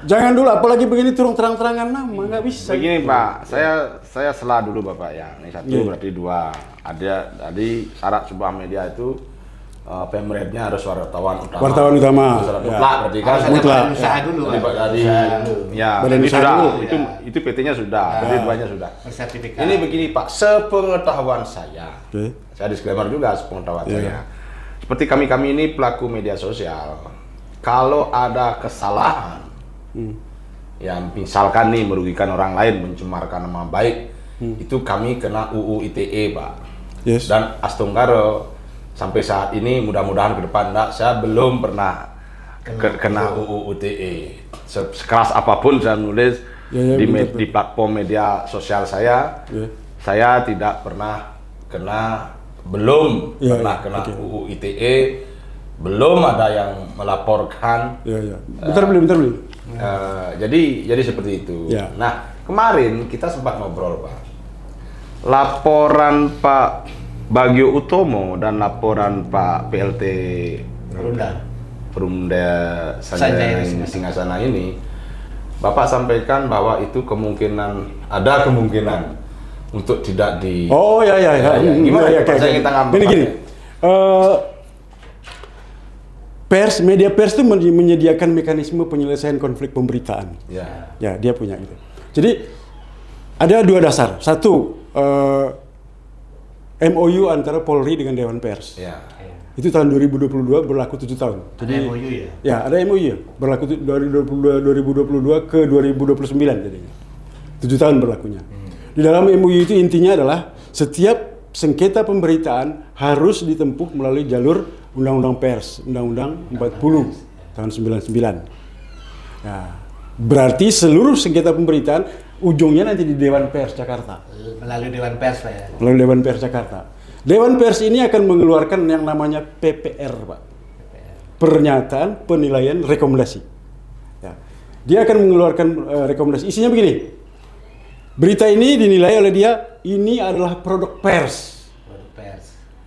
jangan dulu. Apalagi begini turun terang-terangan nama, nggak bisa. Begini Pak, saya salah dulu Bapak ya. Ini satu berarti dua. Ada tadi syarat sebuah media itu pemeretnya harus wartawan utama. Wartawan utama. Mutlak berarti kan. Mutlak. Usaha dulu. Ya, badan ini usaha sudah. dulu. Itu PT-nya sudah, jadi duanya sudah. Bersertifikat. Ini begini Pak, sepengetahuan saya. Saya disclaimer juga sepengetahuan saya. Seperti kami ini pelaku media sosial. Kalau ada kesalahan, yang misalkan nih merugikan orang lain, mencemarkan nama baik, itu kami kena UU ITE Pak. Dan Astonggaro sampai saat ini mudah-mudahan ke depan saya belum pernah kena UU ITE. Sekeras apapun saya nulis di platform media sosial saya tidak pernah kena, pernah kena UU ITE, belum ada yang melaporkan. Bentar beli. Jadi seperti itu. Nah, kemarin kita sempat ngobrol Pak. Laporan Pak Bagio Utomo dan laporan Pak PLT Perumda Singasana ini, Bapak sampaikan bahwa itu ada kemungkinan untuk tidak di. Oh ya. Gimana ya? Saya kita ngambil. Gini. Media pers itu menyediakan mekanisme penyelesaian konflik pemberitaan. Ya, dia punya itu. Jadi ada dua dasar. Satu, MOU antara Polri dengan Dewan Pers. Itu tahun 2022 berlaku 7 tahun. Jadi ada MOU ya? Ya, ada MOU ya. Berlaku dari 2022 ke 2029 jadinya. 7 tahun berlakunya. Di dalam MOU itu intinya adalah setiap sengketa pemberitaan harus ditempuh melalui jalur Undang-Undang Pers, Undang-Undang 40 tahun 99. Nah, berarti seluruh sengketa pemberitaan ujungnya nanti di Dewan Pers Jakarta. Melalui Dewan Pers Pak ya? Melalui Dewan Pers Jakarta. Dewan Pers ini akan mengeluarkan yang namanya PPR Pak. Pernyataan Penilaian Rekomendasi. Ya. Dia akan mengeluarkan rekomendasi. Isinya begini. Berita ini dinilai oleh dia, ini adalah produk pers.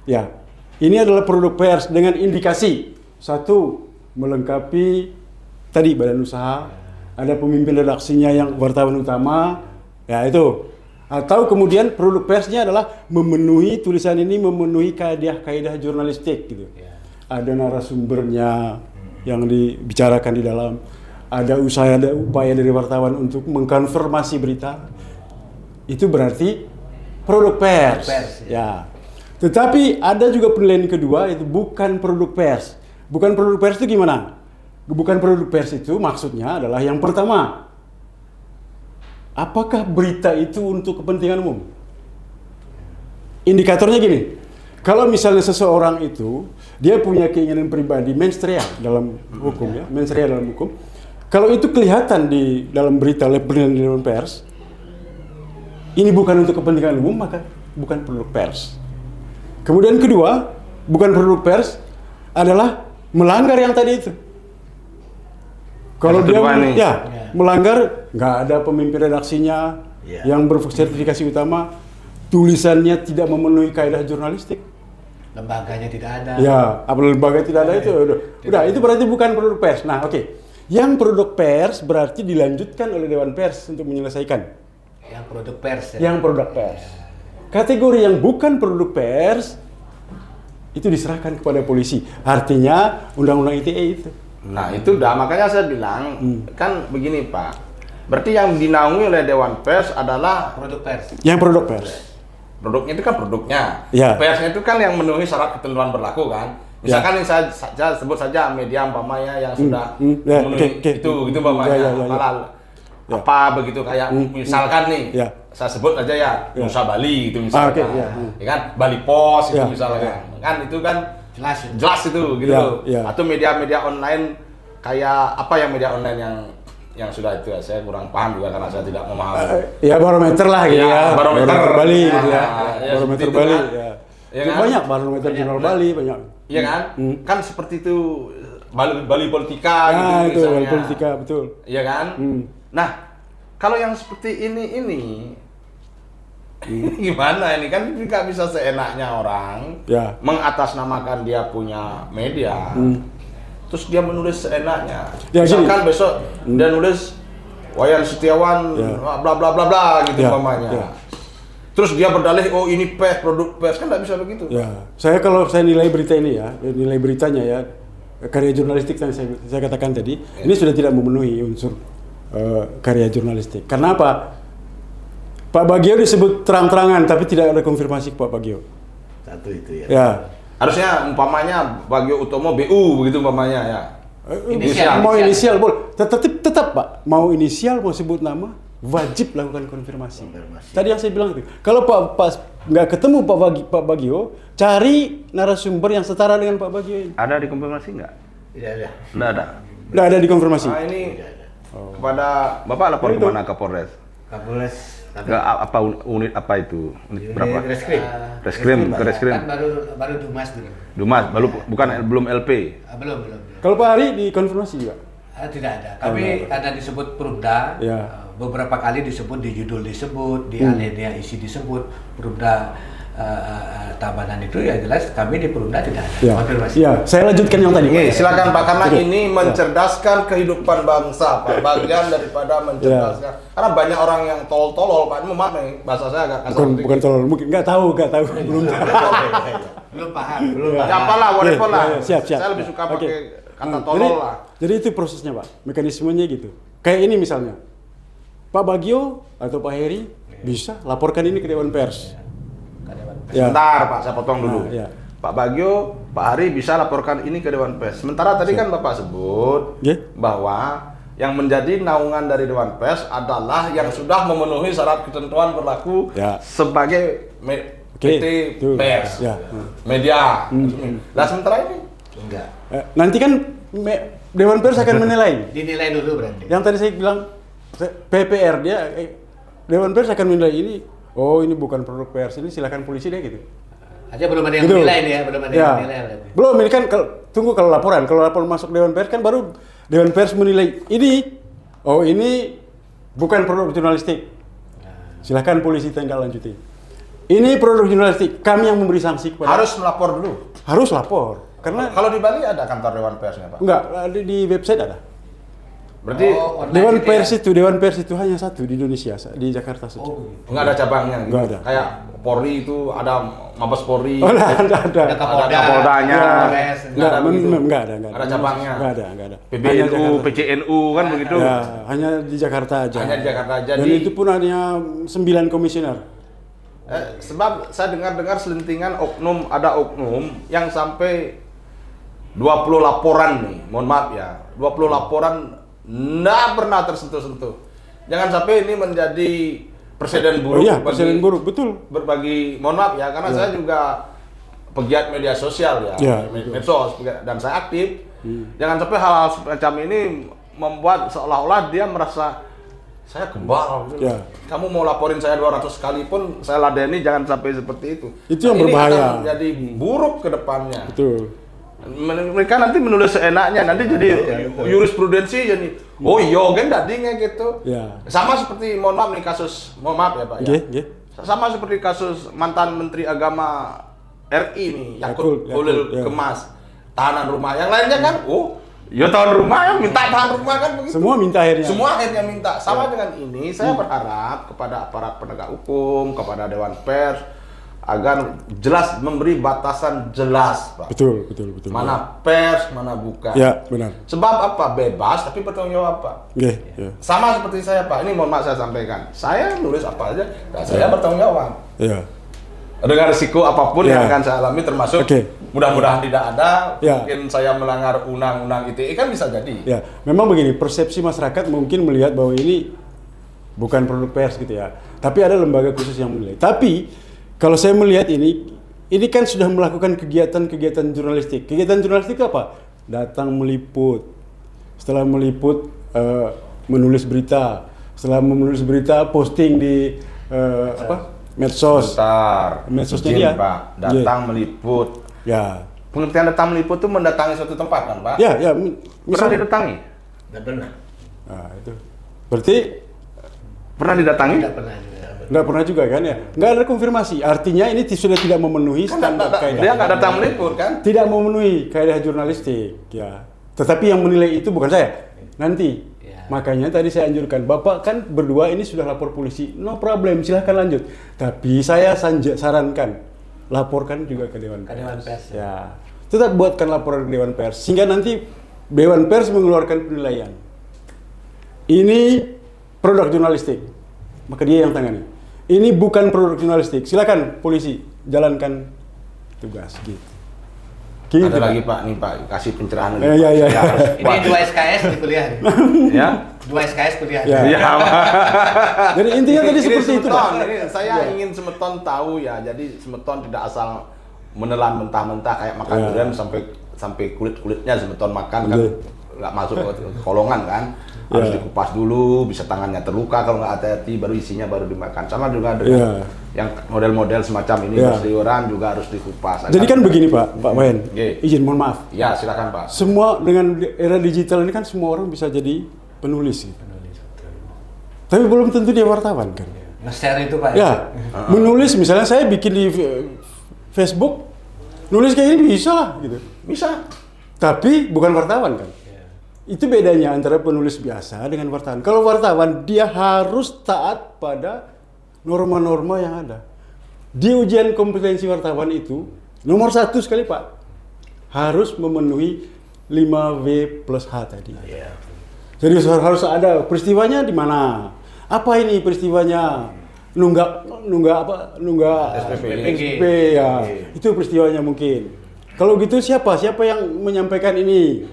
Ya, ini adalah produk pers dengan indikasi. Satu, melengkapi tadi badan usaha, ada pemimpin redaksinya yang wartawan utama, ya itu. Atau kemudian produk persnya adalah memenuhi, tulisan ini memenuhi kaidah jurnalistik gitu. Ada narasumbernya yang dibicarakan di dalam, ada upaya dari wartawan untuk mengkonfirmasi berita. Itu berarti produk pers. Ya. Tetapi ada juga penilaian kedua, itu bukan produk pers. Bukan produk pers itu gimana? Bukan produk pers itu maksudnya adalah yang pertama, apakah berita itu untuk kepentingan umum? Indikatornya gini, kalau misalnya seseorang itu dia punya keinginan pribadi mens rea dalam hukum ya, mens rea dalam hukum. Kalau itu kelihatan di dalam berita oleh penilaian Dewan Pers, ini bukan untuk kepentingan umum, maka bukan produk pers. Kemudian kedua, bukan produk pers adalah melanggar yang tadi itu. Kalau dia melanggar, nggak ada pemimpin redaksinya yang bersertifikasi utama, tulisannya tidak memenuhi kaidah jurnalistik, lembaganya tidak ada. Ya, apabila lembaga tidak ada itu udah itu berarti bukan produk pers. Nah, oke. Yang produk pers berarti dilanjutkan oleh Dewan Pers untuk menyelesaikan. Yang produk pers. Ya? Yang produk pers. Kategori yang bukan produk pers itu diserahkan kepada polisi. Artinya Undang-Undang ITE itu. Nah, itu dah makanya saya bilang kan begini, Pak. Berarti yang dinaungi oleh Dewan Pers adalah produk pers. Yang produk pers. Produknya itu kan produknya. Ya. Persnya itu kan yang memenuhi syarat ketentuan berlaku kan. Misalkan yang saya sebut saja media umpamanya yang sudah memenuhi itu umpamanya halal. Apa begitu kayak misalkan nih. Saya sebut aja ya, Nusa Bali itu misalkan. Ya kan Bali Pos itu misalkan. Kan itu kan jelas itu gitu. Atau media-media online kayak apa yang media online yang sudah itu ya, saya kurang paham juga karena saya tidak memahami. Ya barometer lah gitu ya. Barometer Bali gitu ya. Barometer Bali kan. ya. Ya Kan? Banyak barometer jurnal Bali banyak. Iya kan? Kan seperti itu Bali Politika gitu itu misalnya. Bali Politika betul. Iya kan? Nah, kalau yang seperti ini gimana ini kan nggak bisa seenaknya orang mengatasnamakan dia punya media. Terus dia menulis seenaknya. Misalkan besok dia nulis Wayan Setiawan bla bla bla bla gitu umpamanya. Terus dia berdalih oh ini produk pers kan nggak bisa begitu. Ya, kalau saya nilai berita ini ya, nilai beritanya ya karya jurnalistik yang saya katakan tadi, ini sudah tidak memenuhi unsur karya jurnalistik. Karena apa? Pak Bagio disebut terang-terangan tapi tidak ada konfirmasi ke Pak Bagio. Satu itu ya. Ya. Harusnya umpamanya Bagio Utomo BU begitu umpamanya ya. Mau inisial boleh. Tetap Pak, mau inisial mau sebut nama wajib lakukan konfirmasi. Tadi yang saya bilang itu. Kalau Pak nggak ketemu Pak Bagio, cari narasumber yang setara dengan Pak Bagio ini. Ada dikonfirmasi nggak? Tidak ada. Nggak ada. Nggak ada dikonfirmasi. Nah ini kepada Bapak lapor kemana ke Polres? Kapolres. Apa unit apa itu? Unit berapa? Reskrim. Kan baru Dumas dulu. Dumas, belum LP. Belum. Kalau Pak Hari dikonfirmasi juga? Tidak ada. Kami karena disebut Perumda, beberapa kali disebut di judul disebut, di alinea isi disebut Perumda Tabanan itu ya jelas kami di Perumda tidak ada konfirmasi. Ya, saya lanjutkan yang tadi. Silakan Pak karena ini mencerdaskan kehidupan bangsa, Pak. Bagian daripada mencerdaskan. Karena banyak orang yang tolol Pak. Maaf nih, bahasa saya agak kasar. Bukan tolol, mungkin nggak tahu, belum paham. Ya apalah, whatever lah. Siap. Saya lebih suka pakai kata tolol lah. Jadi itu prosesnya Pak, mekanismenya gitu. Kayak ini misalnya, Pak Bagio atau Pak Heri bisa laporkan ini ke Dewan Pers. Sebentar Pak, saya potong dulu. Pak Bagio, Pak Hari bisa laporkan ini ke Dewan Pers. Sementara tadi kan Bapak sebut bahwa yang menjadi naungan dari Dewan Pers adalah yang sudah memenuhi syarat ketentuan berlaku sebagai PT Pers, media. Nah sementara ini enggak. Nanti kan Dewan Pers akan menilai. Dinilai dulu berarti. Yang tadi saya bilang PPR dia, Dewan Pers akan menilai ini. Oh ini bukan produk pers, ini silakan polisi deh gitu. Aja belum ada yang menilai nih ya, belum ada yang menilai berarti. Belum, ini kan tunggu kalau laporan masuk Dewan Pers kan baru Dewan Pers menilai ini bukan produk jurnalistik. Silakan polisi tindak lanjuti. Ini produk jurnalistik, kami yang memberi sanksi kepada. Harus melapor dulu. Harus lapor. Karena kalau di Bali ada kantor Dewan Persnya Pak? Enggak, di website ada. Berarti Dewan Pers itu hanya satu di Indonesia, di Jakarta saja. Enggak ada cabangnya gitu. Enggak ada. Kayak Polri itu ada Mabes Polri. Ada. Ada Kapoldanya. Enggak ada. Ada cabangnya. Enggak ada. PBNU, PCNU kan begitu. Ya, hanya di Jakarta aja. Dan itu pun hanya 9 komisioner. Sebab saya dengar selentingan ada oknum yang sampai 20 laporan nih. Mohon maaf ya. 20 laporan nggak pernah tersentuh-sentuh. Jangan sampai ini menjadi presiden buruk. Presiden buruk, betul. Berbagi, mohon maaf ya, karena saya juga pegiat media sosial ya, medsos, dan saya aktif. Jangan sampai hal-hal semacam ini membuat seolah-olah dia merasa saya kebal. Kamu mau laporin saya 200 kali pun saya ladeni, jangan sampai seperti itu. Itu yang berbahaya. Ini akan menjadi buruk ke depannya. Betul. Mereka nanti menulis seenaknya, nanti jadi jurisprudensi jadi kan dadingnya gitu. Sama seperti mohon maaf ya Pak ya. Sama seperti kasus mantan Menteri Agama RI nih, Yakult, Holil ya. Kemas, tahanan rumah. Yang lainnya kan, ya tahan rumah, yang minta tahan rumah kan begitu. Semua minta akhirnya. Semua akhirnya minta. Sama dengan ini, saya berharap kepada aparat penegak hukum, kepada Dewan Pers, agar jelas memberi batasan jelas, Pak. Betul. Mana pers, mana bukan. Ya, benar. Sebab apa? Bebas, tapi bertanggung jawab, Pak. Oke, ya. Sama seperti saya, Pak. Ini mohon maaf saya sampaikan. Saya nulis apa aja, dan saya bertanggung jawab. Ya. Dengan risiko apapun Ya. yang akan saya alami, termasuk Oke. mudah-mudahan tidak ada, Ya. mungkin saya melanggar undang-undang ITE, kan bisa jadi. Ya, memang begini, persepsi masyarakat mungkin melihat bahwa ini bukan produk pers gitu ya. Tapi ada lembaga khusus yang menilai. Tapi kalau saya melihat ini kan sudah melakukan kegiatan jurnalistik. Kegiatan jurnalistik apa? Datang meliput. Setelah meliput menulis berita. Setelah menulis berita posting di medsos. Bentar, Medsosnya izin, dia. Pak. Datang meliput. Ya. Pengertian datang meliput itu mendatangi suatu tempat kan, Pak? Ya, Pernah misalnya. didatangi? Nggak pernah. Nah, itu. Berarti Pernah didatangi? Tidak pernah juga. nggak pernah juga kan ya? Nggak ada konfirmasi. Artinya ini sudah tidak memenuhi standar Dia kaidah. nggak datang meliput kan? Tidak memenuhi kaidah jurnalistik, ya. Tetapi yang menilai itu bukan saya. Nanti. Ya. Makanya tadi saya anjurkan, Bapak kan berdua ini sudah lapor polisi. No problem, silahkan lanjut. Tapi saya sarankan, laporkan juga ke Dewan Pers. Ke Dewan Pers. Ya. Tetap buatkan laporan ke Dewan Pers. Sehingga nanti Dewan Pers mengeluarkan penilaian. Ini produk jurnalistik. Maka dia yang tangani. Ini bukan produk jurnalistik. Silakan polisi jalankan tugas gitu. Gitu, Ada Pak. lagi Pak, nih Pak, kasih pencerahan lagi. Ya, ya, ya. Saya harus Ini kuat. 2 SKS di kuliah. Ya. 2 SKS kuliah. Ya. Iya, Pak. Jadi intinya tadi Ini seperti itu, Semeton, Pak. ini saya ingin Semeton tahu ya. Jadi Semeton tidak asal menelan mentah-mentah kayak makan Ya. durian sampai kulit-kulitnya Semeton makan kan Iya. nggak masuk ke kolongan kan. Harus Ya. dikupas dulu, bisa tangannya terluka kalau nggak hati-hati, baru isinya baru dimakan. Sama juga dengan Ya. yang model-model semacam ini, Ya. berseliweran juga harus dikupas. Jadi kan begini Pak Wayan, Oke. izin mohon maaf. Ya, silakan Pak. Semua dengan era digital ini kan semua orang bisa jadi penulis. Gitu. Tapi belum tentu dia wartawan kan. Nge-share itu Pak. Ya, menulis misalnya saya bikin di Facebook, nulis kayak ini bisa lah gitu. Bisa. Tapi bukan wartawan kan. Itu bedanya antara penulis biasa dengan wartawan. Kalau wartawan dia harus taat pada norma-norma yang ada. Di ujian kompetensi wartawan itu nomor 1 sekali Pak, harus memenuhi 5W plus H tadi. Jadi harus ada peristiwanya di mana. Apa ini peristiwanya? Nunggak SPP ya. Itu peristiwanya mungkin. Kalau gitu siapa yang menyampaikan ini?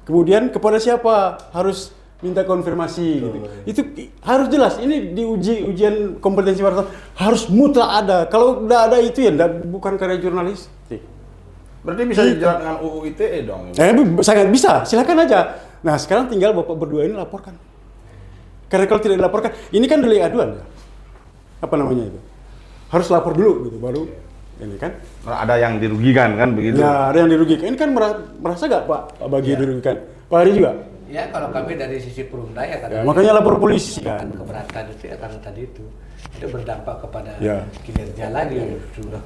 Kemudian kepada siapa harus minta konfirmasi gitu. Itu harus jelas. Ini di ujian kompetensi wartawan harus mutlak ada. Kalau tidak ada itu ya bukan karya jurnalistik. Berarti bisa dijerat dengan UU ITE dong. Sangat bisa, silakan aja. Nah sekarang tinggal Bapak berdua ini laporkan. Karena kalau tidak dilaporkan, ini kan delik aduan ya. Apa namanya itu? Harus lapor dulu gitu, baru ini kan. Ada yang dirugikan kan begitu. Ya, ada yang dirugikan. Ini kan merasa gak Pak bagi dirugikan? Pak Hari juga? Ya kalau kami dari sisi Perumda ya Ya, makanya lapor polisi kan. keberatan itu ya karena tadi itu berdampak kepada Ya. kinerja lagi. Sudah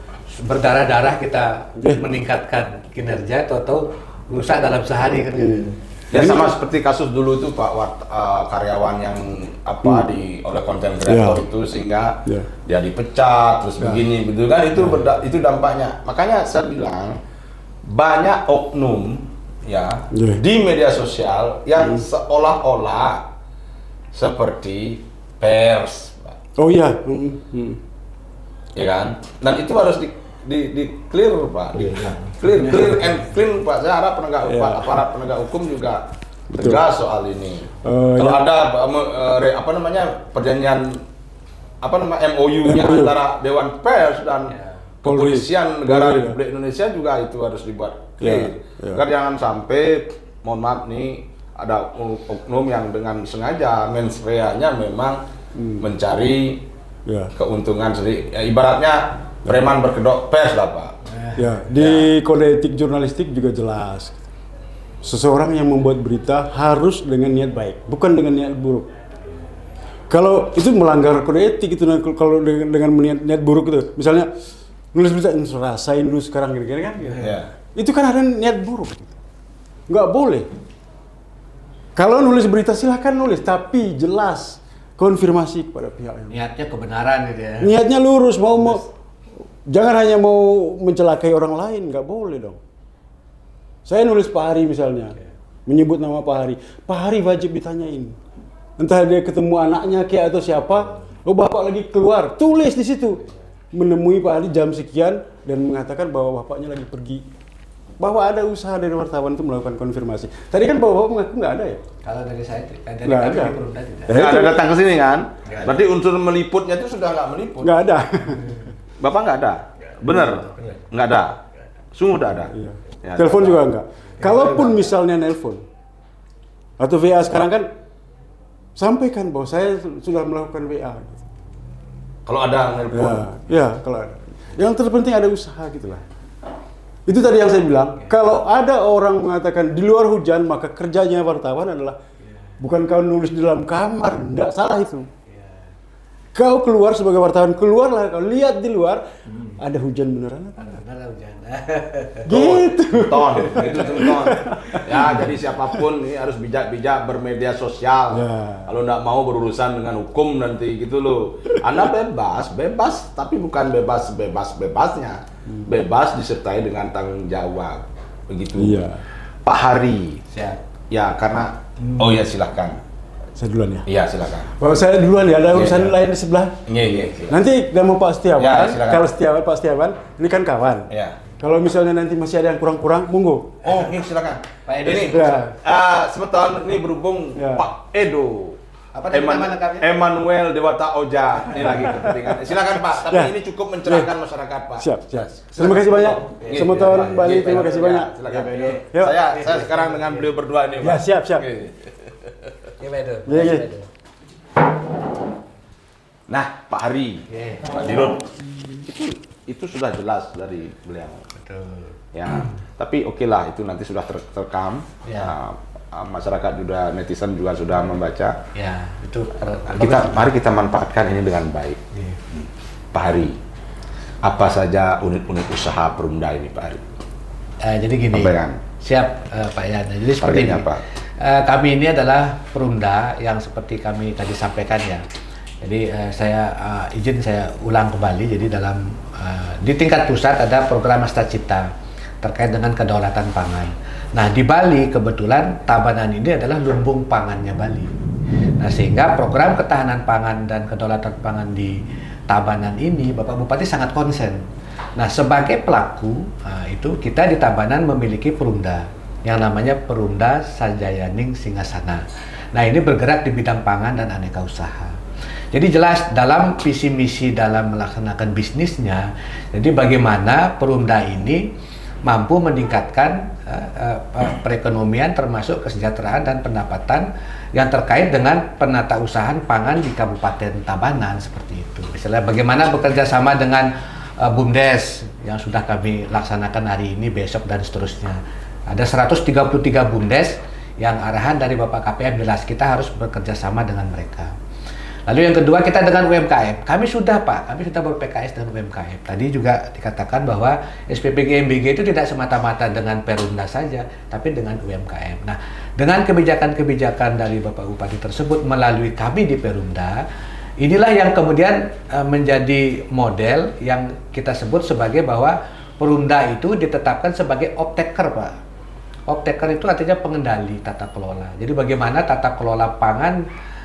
berdarah-darah kita meningkatkan kinerja atau rusak dalam sehari kan. Ya sama seperti kasus dulu itu Pak karyawan yang oleh konten kreator itu sehingga dia dipecat terus begini begitu kan itu dampaknya. Makanya saya bilang banyak oknum ya di media sosial yang seolah-olah seperti pers, Pak. Oh iya. Ya kan? Dan itu harus di clear Pak, clear and clean Pak. Saya harap aparat penegak hukum juga tegas soal ini. Kalau ada perjanjian MOU-nya antara Dewan Pers dan Kepolisian Negara Republik Indonesia juga itu harus dibuat clear. Agar jangan sampai, mohon maaf nih, ada oknum yang dengan sengaja mens rea-nya memang mencari keuntungan sendiri. Ya, ibaratnya preman berkedok pers lah Pak. Ya, di kode etik jurnalistik juga jelas. Seseorang yang membuat berita harus dengan niat baik, bukan dengan niat buruk. Kalau itu melanggar kode etik itu, kalau dengan niat buruk itu, misalnya nulis berita rasain dulu sekarang gini-gini kan. Iya. Itu kan ada niat buruk. Nggak boleh. Kalau nulis berita silahkan nulis, tapi jelas konfirmasi kepada pihak yang Niatnya kebenaran gitu ya. niatnya lurus, jangan hanya mau mencelakai orang lain, nggak boleh dong. Saya nulis Pak Hari misalnya, menyebut nama Pak Hari. Pak Hari wajib ditanyain. Entah dia ketemu anaknya kayak atau siapa, bapak lagi keluar, tulis di situ. Menemui Pak Hari jam sekian dan mengatakan bahwa bapaknya lagi pergi. Bahwa ada usaha dari wartawan itu melakukan konfirmasi. Tadi kan bapak mengaku nggak ada ya? Kalau dari saya, dari Nggak kami ada. di Perumda tidak. Nggak ada datang ke sini kan? Berarti unsur meliputnya itu sudah nggak meliput. Nggak ada. Bapak nggak ada? Bener? Nggak ada? Sungguh nggak ada? Iya. Ya, Telepon nggak juga ada. enggak. Kalaupun misalnya nelpon atau VA sekarang kan sampaikan bahwa saya sudah melakukan VA. Kalau ada nelpon. Ya, kalau ada. Yang terpenting ada usaha gitulah. Itu tadi yang saya bilang, kalau ada orang mengatakan di luar hujan maka kerjanya wartawan adalah bukan kau nulis di dalam kamar, enggak salah itu. Kau keluar sebagai wartawan, keluarlah kau lihat di luar ada hujan beneran apa? Benar hujan. Gitu. Ton. Ya, jadi siapapun ini harus bijak-bijak bermedia sosial. Ya. Kalau nggak mau berurusan dengan hukum nanti gitu loh. Anda bebas, tapi bukan bebasnya. Bebas disertai dengan tanggung jawab. Begitu. Iya. Pak Hari. Siap. Ya, karena oh ya silakan. Saya duluan ya. Iya, silakan. Kalau saya duluan ya, ada urusan Iya. lain di sebelah. Iya, silakan. Nanti mau Pak Setiawan, Ya, silakan. kalau Pak Setiawan, ini kan kawan. Iya. Kalau misalnya nanti masih ada yang kurang-kurang, monggo. Oh, ini silakan. Pak Edo. Ini Ya. sebetulnya ini berhubung Ya. Pak Edo. Apa nama lengkapnya? Emmanuel Dewata Oja. Ini lagi kepentingan. Silakan Pak, tapi Ya. ini cukup mencerahkan masyarakat Pak. Siap. Terima kasih banyak. Iya, Semoton iya, Bali, iya, terima iya, kasih iya, banyak. Silakan. Yuk. Saya sekarang dengan beliau berdua ini, Ya, Pak. siap. Oke. Oke, Pak Edo. Iya, iya. Pak Edo. Nah, Pak Hari, Oke. Pak Dirut, itu sudah jelas dari beliau. Betul. Ya, tapi oke lah, itu nanti sudah terekam. Ya. Masyarakat juga, netizen juga sudah membaca. Ya, itu Mari kita manfaatkan ini dengan baik. Iya. Pak Hari, apa saja unit-unit usaha Perumda ini, Pak Hari? Jadi gini. Sampaikan. Siap, Pak Yan. Jadi seperti ini. Targetnya apa? Kami ini adalah Perumda yang seperti kami tadi sampaikan ya. Jadi saya izin saya ulang kembali. Jadi dalam di tingkat pusat ada program Hasta Cipta terkait dengan kedaulatan pangan. Nah, di Bali kebetulan Tabanan ini adalah lumbung pangannya Bali. Nah, sehingga program ketahanan pangan dan kedaulatan pangan di Tabanan ini Bapak Bupati sangat konsen. Nah, sebagai pelaku itu kita di Tabanan memiliki Perumda yang namanya Perumda Sanjayaning Singasana. Nah, ini bergerak di bidang pangan dan aneka usaha. Jadi jelas dalam visi misi dalam melaksanakan bisnisnya, jadi bagaimana Perumda ini mampu meningkatkan perekonomian termasuk kesejahteraan dan pendapatan yang terkait dengan penatausahaan pangan di Kabupaten Tabanan seperti itu. Misalnya bagaimana bekerja sama dengan BUMDes yang sudah kami laksanakan hari ini, besok dan seterusnya. Ada 133 BUMDes yang arahan dari Bapak KPM jelas kita harus bekerja sama dengan mereka. Lalu yang kedua kita dengan UMKM. Kami sudah ber-PKS dengan UMKM. Tadi juga dikatakan bahwa SPP GMBG itu tidak semata-mata dengan Perumda saja, tapi dengan UMKM. Nah, dengan kebijakan-kebijakan dari Bapak Bupati tersebut melalui kami di Perumda, inilah yang kemudian menjadi model yang kita sebut sebagai bahwa Perumda itu ditetapkan sebagai optaker, Pak. Optaker itu artinya pengendali tata kelola. Jadi bagaimana tata kelola pangan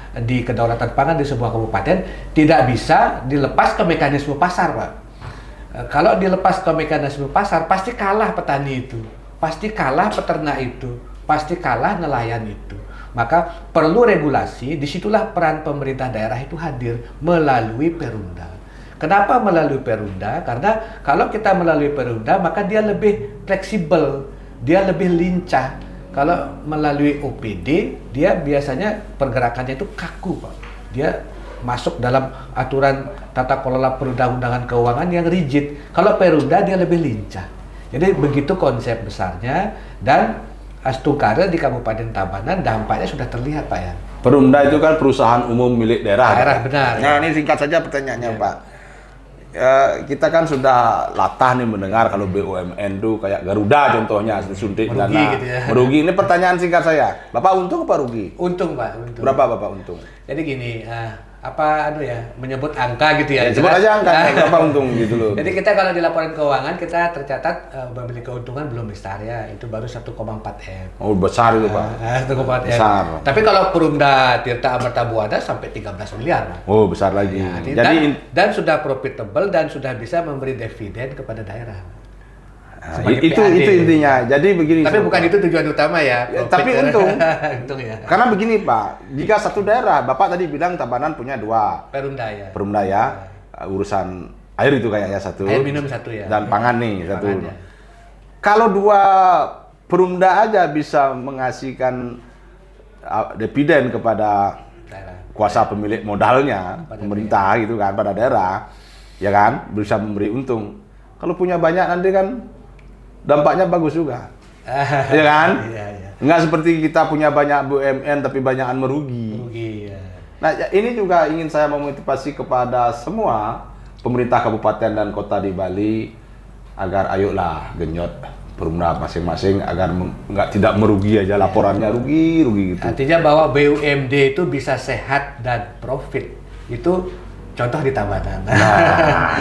di kedaulatan pangan di sebuah kabupaten tidak bisa dilepas ke mekanisme pasar, Pak. Kalau dilepas ke mekanisme pasar, pasti kalah petani itu, pasti kalah peternak itu, pasti kalah nelayan itu. Maka perlu regulasi, disitulah peran pemerintah daerah itu hadir melalui Perumda. Kenapa melalui Perumda? Karena kalau kita melalui Perumda, maka dia lebih fleksibel, dia lebih lincah. Kalau melalui OPD, dia biasanya pergerakannya itu kaku, Pak. Dia masuk dalam aturan tata kelola perundang-undangan keuangan yang rigid. Kalau Perumda dia lebih lincah. Jadi begitu konsep besarnya, dan Astungkara di Kabupaten Tabanan dampaknya sudah terlihat, Pak ya. Perumda itu kan perusahaan umum milik daerah. Daerah, benar. Nah, ini singkat saja pertanyaannya, Pak. kita kan sudah latah nih mendengar kalau BUMN tuh kayak Garuda contohnya suntik merugi dana gitu ya. merugi. Ini pertanyaan singkat saya, Bapak untung apa rugi? Untung Pak, untung. Berapa Bapak untung? Jadi gini, menyebut angka gitu ya. Sebut aja angka, berapa untung gitu loh. Jadi kita kalau di laporan keuangan kita tercatat memiliki keuntungan belum besar ya, itu baru 1,4 M. Oh besar itu Pak. 1,4 M. Besar. Tapi kalau Perumda Tirta Amarta Buana sampai 13 miliar Pak. Oh besar lagi. Ya, Jadi dan sudah profitable dan sudah bisa memberi dividen kepada daerah. itu intinya. Jadi begini. Tapi bukan itu tujuan utama ya. Tapi untung. Untung ya. Karena begini Pak, jika satu daerah, Bapak tadi bilang Tabanan punya 2. Perumda ya. Urusan air itu kayaknya 1. Air minum 1 ya. Dan pangan nih 1. Pangan, ya. Kalau 2 Perumda aja bisa mengasihkan dividen kepada Daerah. kuasa pemilik modalnya, pemerintah gitu kan, pada daerah, ya kan, bisa memberi untung. Kalau punya banyak nanti kan dampaknya bagus juga, ya kan? Iya. Nggak seperti kita punya banyak BUMN tapi banyakan merugi. Ya. Nah, ini juga ingin saya memotivasi kepada semua pemerintah kabupaten dan kota di Bali agar ayolah genyot Perumda masing-masing agar tidak merugi aja laporannya rugi gitu. Artinya bahwa BUMD itu bisa sehat dan profit. Itu contoh di Tabanan. Nah,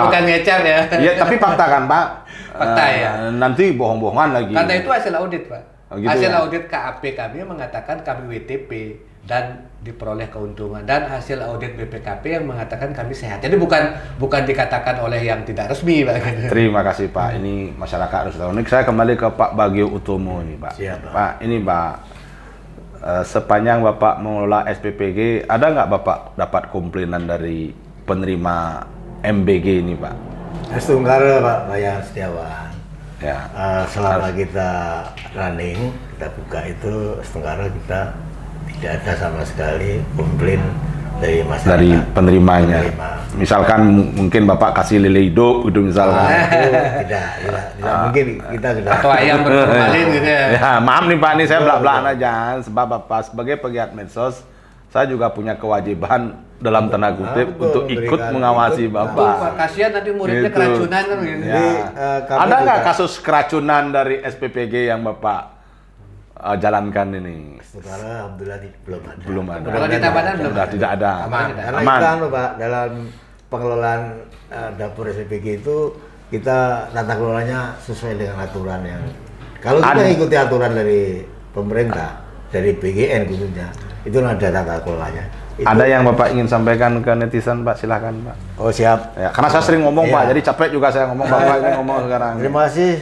bukan ngecer ya. Iya, tapi fakta kan, Pak. Fakta ya. Nanti bohong-bohongan lagi. Karena itu hasil audit, Pak. Gitu hasil ya? audit KAP kami mengatakan kami WTP dan diperoleh keuntungan, dan hasil audit BPKP yang mengatakan kami sehat. Jadi bukan dikatakan oleh yang tidak resmi, Pak. Terima kasih, Pak. Ini masyarakat harus tahu. Ini saya kembali ke Pak Bagio Utomo nih, Pak. Siap, Pak. Pak, ini Pak, sepanjang Bapak mengelola SPPG, ada nggak Bapak dapat komplainan dari penerima MBG ini, Pak? Setunggal Pak Bayan Setiawan. Ya. Selama kita running, kita buka itu setunggal kita tidak ada sama sekali komplain dari masyarakat. Dari penerimanya. Penerima. Misalkan mungkin Bapak kasih lele hidup gitu misalkan. Tidak mungkin kita sudah. Atau ayam berformalin gitu ya. Ya, maaf nih Pak, ini saya belak-belakan aja sebab Bapak sebagai pegiat medsos, saya juga punya kewajiban dalam tanda kutip untuk ikut mengawasi Bapak. Pak, kasihan nanti muridnya Gitu. keracunan kan gitu. Ya. Ada nggak kasus keracunan dari SPPG yang Bapak jalankan ini? Sekarang alhamdulillah belum ada. Belum ada. Kalau di Tabanan belum Sudah ada. tidak ada. Aman. Karena Aman. kita Pak, dalam pengelolaan dapur SPPG itu kita tata kelolanya sesuai dengan aturan yang kalau kita ikuti aturan dari pemerintah, dari BGN khususnya, itu ada tata kelolanya. Ada yang Bapak ingin sampaikan ke netizen, Pak? Silakan, Pak. Oh siap. Ya, karena saya sering ngomong, Iya. Pak, jadi capek juga saya ngomong. Bapak ini ngomong sekarang. Terima kasih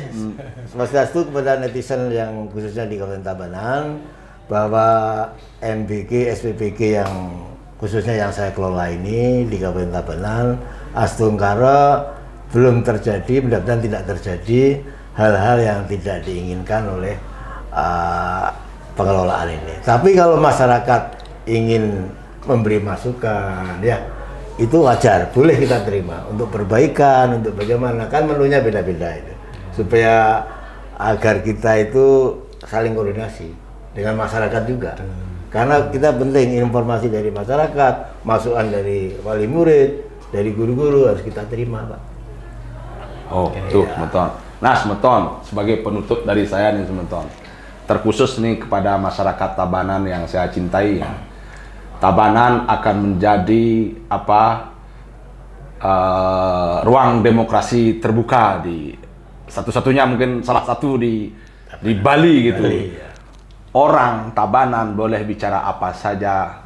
Swastiastu kepada netizen yang khususnya di Kabupaten Tabanan, bahwa MBG, SPPG yang khususnya yang saya kelola ini di Kabupaten Tabanan, Astungkara belum terjadi, mudah-mudahan tidak terjadi hal-hal yang tidak diinginkan oleh pengelolaan ini. Tapi kalau masyarakat ingin memberi masukan, ya itu wajar, boleh kita terima untuk perbaikan, untuk bagaimana, kan menunya beda-beda itu, supaya agar kita itu saling koordinasi dengan masyarakat juga. Karena kita penting informasi dari masyarakat, masukan dari wali murid, dari guru-guru harus kita terima, Pak. Oh, tuh, Semeton. Nah, Semeton, sebagai penutup dari saya nih, Semeton, terkhusus nih kepada masyarakat Tabanan yang saya cintai, ya. Tabanan akan menjadi ruang demokrasi terbuka di satu-satunya mungkin salah satu di Bali gitu. Bali, ya. Orang Tabanan boleh bicara apa saja,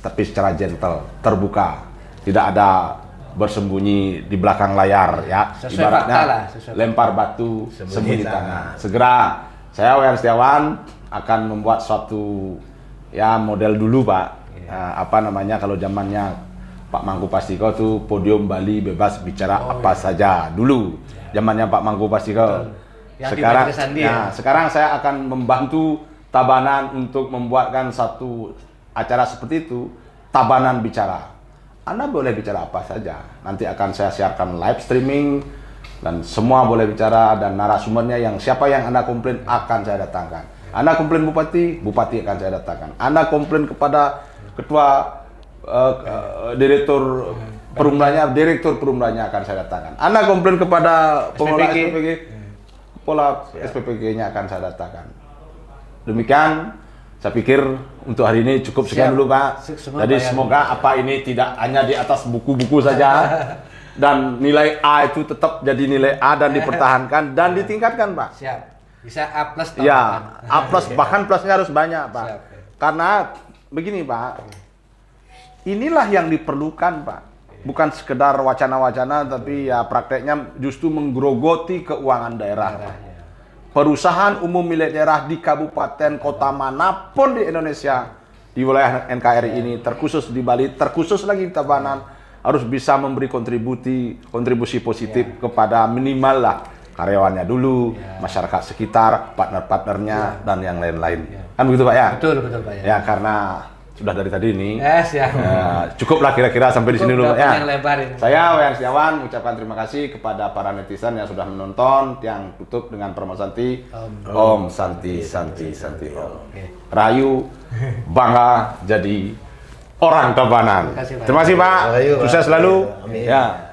tapi secara gentle, terbuka, tidak ada bersembunyi di belakang layar, ya. Sesuai Ibaratnya fakta lah, sesuai lempar batu, Sembunyi sembunyi tangan. tangan. Segera saya Wayan Setiawan akan membuat suatu ya model dulu, Pak. Kalau zamannya Pak Mangku Pastiko tuh podium Bali bebas bicara apa saja dulu. Zamannya Pak Mangku Pastiko. Yang Sekarang dibaca Sandi, ya. sekarang saya akan membantu Tabanan untuk membuatkan satu acara seperti itu, Tabanan Bicara. Anda boleh bicara apa saja. Nanti akan saya siarkan live streaming dan semua boleh bicara, dan narasumbernya yang siapa yang Anda komplain akan saya datangkan. Anda komplain bupati, bupati akan saya datangkan. Anda komplain kepada ketua direktur Perumdanya, direktur perumdanya akan saya datangkan. Anda komplain kepada pengelola SPPG, pola SPPG-nya akan saya datangkan. Demikian, saya pikir untuk hari ini cukup sekian dulu Pak. Jadi semoga apa ini tidak hanya di atas buku-buku saja, dan nilai A itu tetap jadi nilai A dan dipertahankan dan ditingkatkan Pak. Siap. Bisa A plus. Ya, A plus, bahkan plusnya harus banyak Pak. Siap. Karena begini Pak, inilah yang diperlukan Pak. Bukan sekedar wacana-wacana, tapi ya prakteknya justru menggerogoti keuangan daerah. Perusahaan umum milik daerah di kabupaten kota manapun di Indonesia, di wilayah NKRI ini, terkhusus di Bali, terkhusus lagi di Tabanan, harus bisa memberi kontribusi positif kepada minimal lah karyawannya dulu, masyarakat sekitar, partner-partnernya, dan yang lain-lain. Kan begitu Pak ya? Betul Pak ya. Ya karena sudah dari tadi ini, ya. Cukuplah kira-kira sampai di sini dulu Pak ya. Saya Wayan Setiawan mengucapkan terima kasih kepada para netizen yang sudah menonton. Yang tutup dengan Promo Santi, Om Santi Santi Santi Om. Rayu bangga jadi orang Tabanan. Terima kasih Pak. Sukses selalu. Amin. Ya.